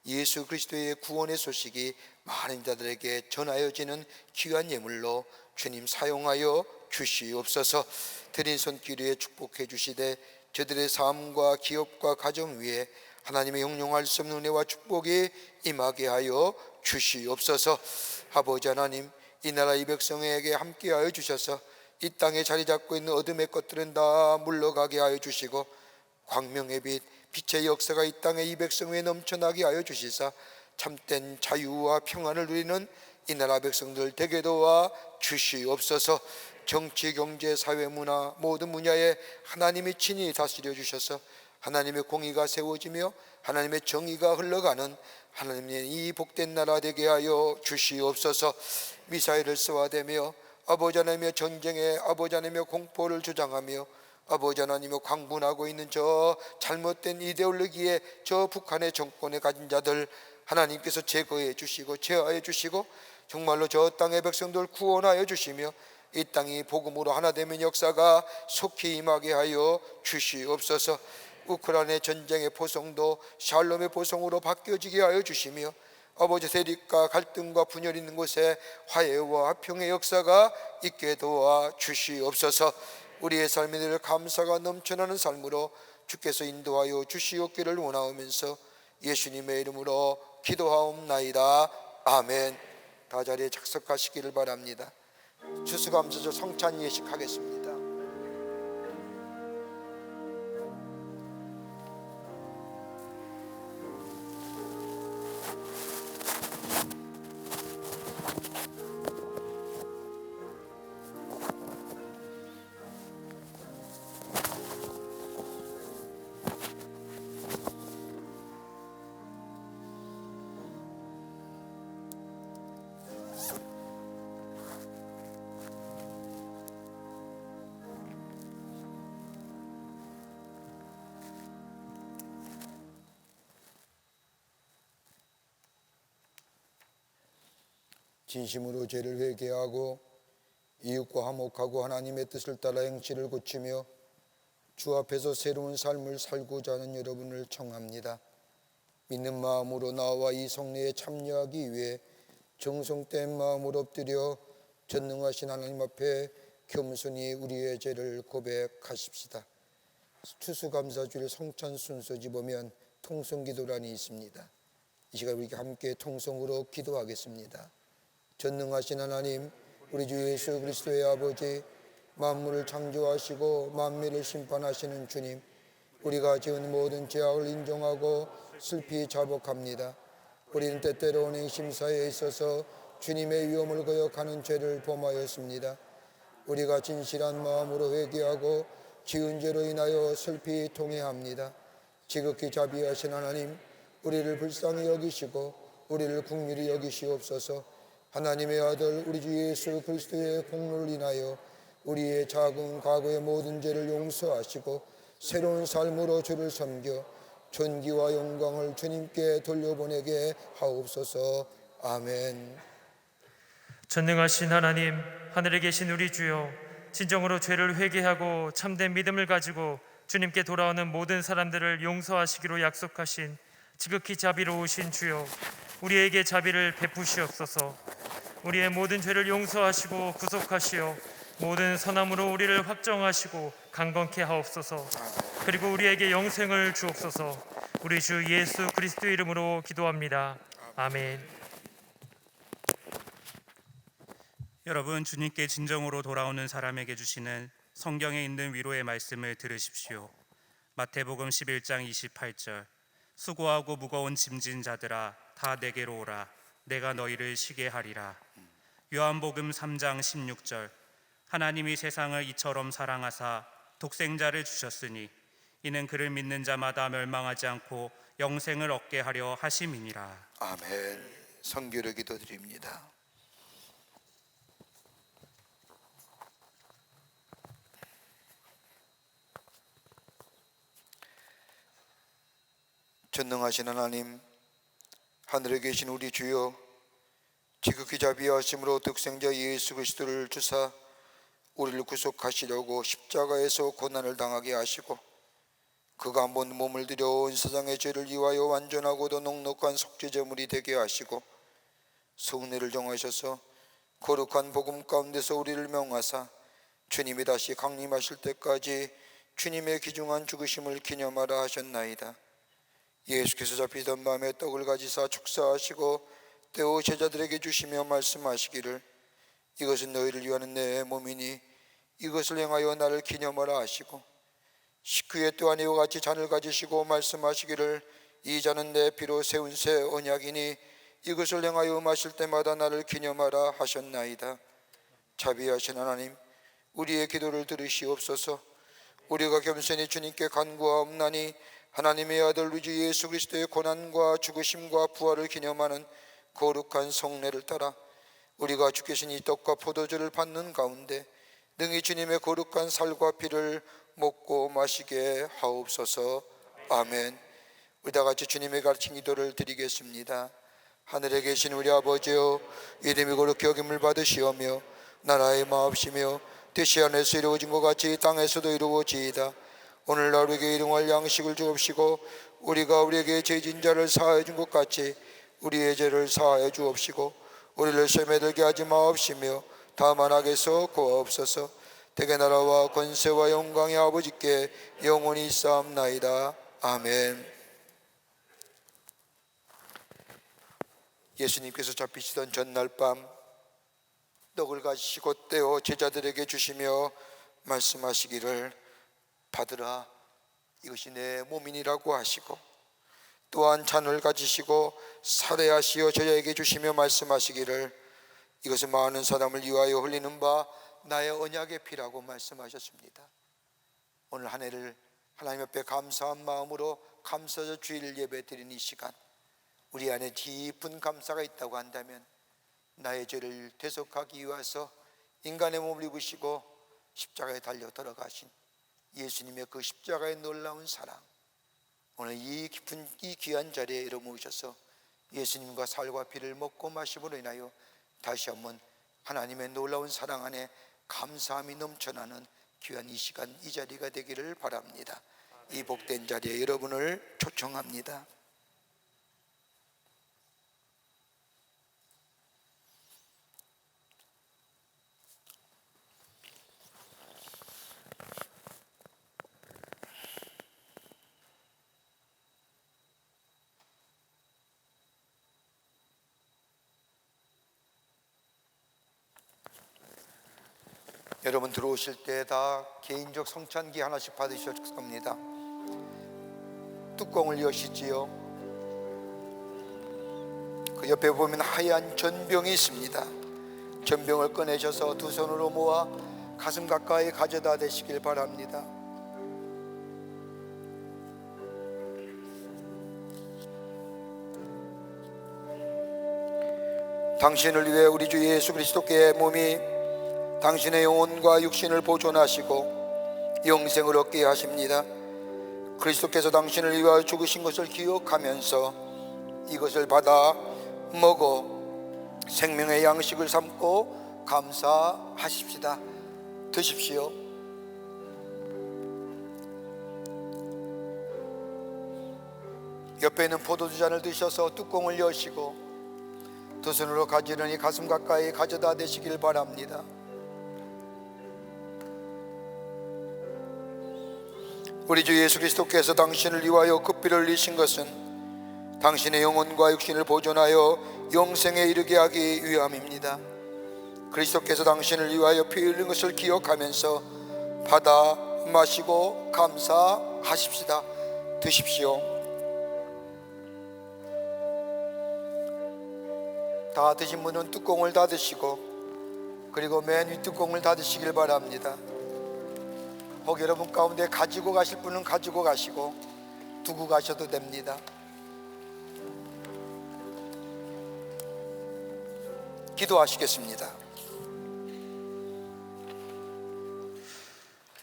예수 그리스도의 구원의 소식이 많은 자들에게 전하여지는 귀한 예물로 주님 사용하여 주시옵소서. 드린 손길 위에 축복해 주시되 저들의 삶과 기업과 가정 위에 하나님의 형용할 수 없는 은혜와 축복이 임하게 하여 주시옵소서. 아버지 하나님, 이 나라 이 백성에게 함께하여 주셔서 이 땅에 자리 잡고 있는 어둠의 것들은 다 물러가게 하여 주시고 광명의 빛, 빛의 역사가 이 땅에 이 백성 위에 넘쳐나게 하여 주시사 참된 자유와 평안을 누리는 이 나라 백성들 되게 도와 주시옵소서. 정치, 경제, 사회, 문화 모든 분야에 하나님이 친히 다스려 주셔서 하나님의 공의가 세워지며 하나님의 정의가 흘러가는 하나님의 이 복된 나라 되게 하여 주시옵소서. 미사일을 쏘아대며 아버지 하나님의 전쟁에 아버지 하나님의 공포를 주장하며 아버지 하나님의 광분하고 있는 저 잘못된 이데올로기에 저 북한의 정권에 가진 자들 하나님께서 제거해 주시고 제어해 주시고 정말로 저 땅의 백성들 구원하여 주시며 이 땅이 복음으로 하나 되면 역사가 속히 임하게 하여 주시옵소서. 우크라이나의 전쟁의 포성도 샬롬의 포성으로 바뀌어지게 하여 주시며 아버지 대립과 갈등과 분열이 있는 곳에 화해와 평의 역사가 있게 도와 주시옵소서. 우리의 삶에 늘 감사가 넘쳐나는 삶으로 주께서 인도하여 주시옵기를 원하오면서 예수님의 이름으로 기도하옵나이다. 아멘. 다 자리에 착석하시기를 바랍니다. 추수감사절 성찬 예식하겠습니다. 진심으로 죄를 회개하고 이웃과 화목하고 하나님의 뜻을 따라 행실을 고치며 주 앞에서 새로운 삶을 살고자 하는 여러분을 청합니다. 믿는 마음으로 나와 이 성례에 참여하기 위해 정성된 마음으로 엎드려 전능하신 하나님 앞에 겸손히 우리의 죄를 고백하십시다. 추수감사주일 성찬 순서지 보면 통성기도란이 있습니다. 이 시간 우리 함께 통성으로 기도하겠습니다. 전능하신 하나님, 우리 주 예수 그리스도의 아버지, 만물을 창조하시고 만민을 심판하시는 주님, 우리가 지은 모든 죄악을 인정하고 슬피 자복합니다. 우리는 때때로 행심사에 있어서 주님의 위엄을 거역하는 죄를 범하였습니다. 우리가 진실한 마음으로 회개하고 지은 죄로 인하여 슬피 통회합니다. 지극히 자비하신 하나님, 우리를 불쌍히 여기시고 우리를 긍휼히 여기시옵소서. 하나님의 아들 우리 주 예수 그리스도의 공로를 인하여 우리의 작은 과거의 모든 죄를 용서하시고 새로운 삶으로 주를 섬겨 존귀와 영광을 주님께 돌려보내게 하옵소서. 아멘. 전능하신 하나님, 하늘에 계신 우리 주여, 진정으로 죄를 회개하고 참된 믿음을 가지고 주님께 돌아오는 모든 사람들을 용서하시기로 약속하신 지극히 자비로우신 주여, 우리에게 자비를 베푸시옵소서. 우리의 모든 죄를 용서하시고 구속하시어 모든 선함으로 우리를 확정하시고 강건케 하옵소서. 그리고 우리에게 영생을 주옵소서. 우리 주 예수 그리스도 이름으로 기도합니다. 아멘. 여러분, 주님께 진정으로 돌아오는 사람에게 주시는 성경에 있는 위로의 말씀을 들으십시오. 마태복음 11장 28절. 수고하고 무거운 짐진 자들아 다 내게로 오라. 내가 너희를 쉬게 하리라. 요한복음 3장 16절. 하나님이 세상을 이처럼 사랑하사 독생자를 주셨으니 이는 그를 믿는 자마다 멸망하지 않고 영생을 얻게 하려 하심이니라. 아멘. 선교를 기도드립니다. 전능하신 하나님, 하늘에 계신 우리 주여, 지극히 자비하심으로 독생자 예수 그리스도를 주사 우리를 구속하시려고 십자가에서 고난을 당하게 하시고 그가 한 번 몸을 들여 온 세상의 죄를 위하여 완전하고도 넉넉한 속죄제물이 되게 하시고 성례를 정하셔서 거룩한 복음 가운데서 우리를 명하사 주님이 다시 강림하실 때까지 주님의 귀중한 죽으심을 기념하라 하셨나이다. 예수께서 잡히던 밤에 떡을 가지사 축사하시고 떼어 제자들에게 주시며 말씀하시기를 이것은 너희를 위하는 내 몸이니 이것을 행하여 나를 기념하라 하시고 식후에 또한 이와 같이 잔을 가지시고 말씀하시기를 이 잔은 내 피로 세운 새 언약이니 이것을 행하여 마실 때마다 나를 기념하라 하셨나이다. 자비하신 하나님, 우리의 기도를 들으시옵소서. 우리가 겸손히 주님께 간구하옵나니 하나님의 아들 우리 주 예수 그리스도의 고난과 죽으심과 부활을 기념하는 거룩한 성례를 따라 우리가 주께신 이 떡과 포도주를 받는 가운데 능히 주님의 거룩한 살과 피를 먹고 마시게 하옵소서. 아멘. 우리 다 같이 주님의 가르친 기도를 드리겠습니다. 하늘에 계신 우리 아버지여, 이름이 거룩히 여김을 받으시오며 나라의 마옵시며 뜻이 하늘에서 이루어진 것 같이 땅에서도 이루어지이다. 오늘날 우리에게 일용할 양식을 주옵시고 우리가 우리에게 죄진 자를 사하여 준 것 같이 우리의 죄를 사하여 주옵시고 우리를 시험에 들게 하지 마옵시며 다만 악에서 구하옵소서. 대개 나라와 권세와 영광의 아버지께 영원히 있사옵나이다. 아멘. 예수님께서 잡히시던 전날 밤 떡을 가지시고 떼어 제자들에게 주시며 말씀하시기를 받으라, 이것이 내 몸이니라고 하시고 또한 잔을 가지시고 살해하시어 저희에게 주시며 말씀하시기를 이것은 많은 사람을 위하여 흘리는 바 나의 언약의 피라고 말씀하셨습니다. 오늘 한 해를 하나님 앞에 감사한 마음으로 감사절 주일 예배 드리는 이 시간, 우리 안에 깊은 감사가 있다고 한다면 나의 죄를 대속하기 위해서 인간의 몸을 입으시고 십자가에 달려 들어가신 예수님의 그 십자가의 놀라운 사랑, 오늘 이 깊은 이 귀한 자리에 이뤄모으셔서 예수님과 살과 피를 먹고 마심으로 인하여 다시 한번 하나님의 놀라운 사랑 안에 감사함이 넘쳐나는 귀한 이 시간, 이 자리가 되기를 바랍니다. 이 복된 자리에 여러분을 초청합니다. 여러분 들어오실 때 다 개인적 성찬기 하나씩 받으실 겁니다. 뚜껑을 여시지요. 그 옆에 보면 하얀 전병이 있습니다. 전병을 꺼내셔서 두 손으로 모아 가슴 가까이 가져다 대시길 바랍니다. 당신을 위해 우리 주 예수 그리스도께 몸이 당신의 영혼과 육신을 보존하시고 영생을 얻게 하십니다. 그리스도께서 당신을 위하여 죽으신 것을 기억하면서 이것을 받아 먹어 생명의 양식을 삼고 감사하십시다. 드십시오. 옆에 있는 포도주 잔을 드셔서 뚜껑을 여시고 두 손으로 가지런히 가슴 가까이 가져다 대시길 바랍니다. 우리 주 예수 그리스도께서 당신을 위하여 그 피를 흘리신 것은 당신의 영혼과 육신을 보존하여 영생에 이르게 하기 위함입니다. 그리스도께서 당신을 위하여 피 흘린 것을 기억하면서 받아 마시고 감사하십시다. 드십시오. 다 드신 분은 뚜껑을 닫으시고 그리고 맨 위 뚜껑을 닫으시길 바랍니다. 혹 여러분 가운데 가지고 가실 분은 가지고 가시고 두고 가셔도 됩니다. 기도하시겠습니다.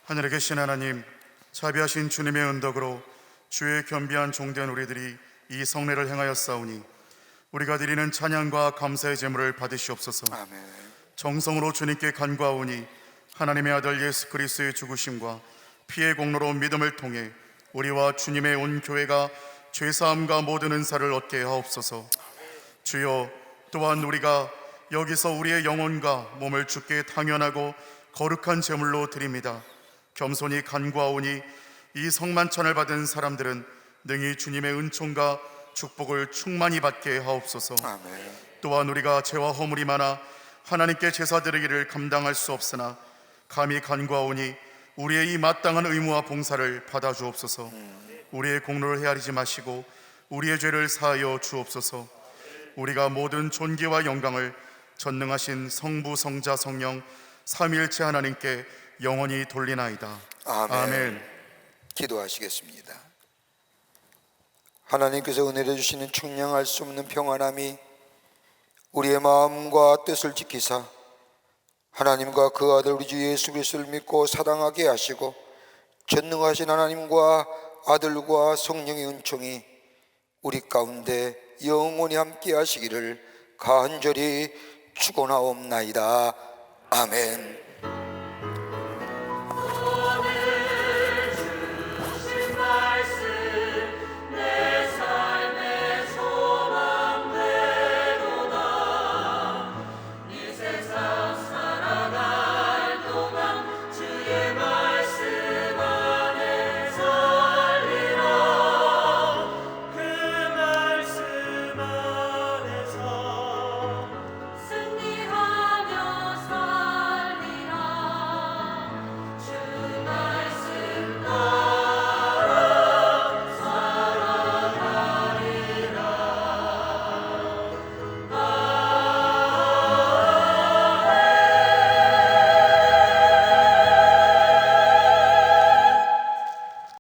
하늘에 계신 하나님, 자비하신 주님의 은덕으로 주의 겸비한 종된 우리들이 이 성례를 행하였사오니 우리가 드리는 찬양과 감사의 제물을 받으시옵소서. 아멘. 정성으로 주님께 간구하오니 하나님의 아들 예수 그리스도의 죽으심과 피의 공로로 믿음을 통해 우리와 주님의 온 교회가 죄사함과 모든 은사를 얻게 하옵소서. 주여, 또한 우리가 여기서 우리의 영혼과 몸을 주께 당연하고 거룩한 제물로 드립니다. 겸손히 간구하오니 이 성만찬을 받은 사람들은 능히 주님의 은총과 축복을 충만히 받게 하옵소서. 아멘. 또한 우리가 죄와 허물이 많아 하나님께 제사 드리기를 감당할 수 없으나 감히 간구하오니 우리의 이 마땅한 의무와 봉사를 받아 주옵소서. 우리의 공로를 헤아리지 마시고 우리의 죄를 사하여 주옵소서. 우리가 모든 존귀와 영광을 전능하신 성부, 성자, 성령 삼위일체 하나님께 영원히 돌리나이다. 아멘. 아멘. 기도하시겠습니다. 하나님께서 은혜를 주시는 측량할 수 없는 평안함이 우리의 마음과 뜻을 지키사 하나님과 그 아들 우리 주 예수 그리스도를 믿고 사랑하게 하시고 전능하신 하나님과 아들과 성령의 은총이 우리 가운데 영원히 함께 하시기를 간절히 축원하옵나이다. 아멘.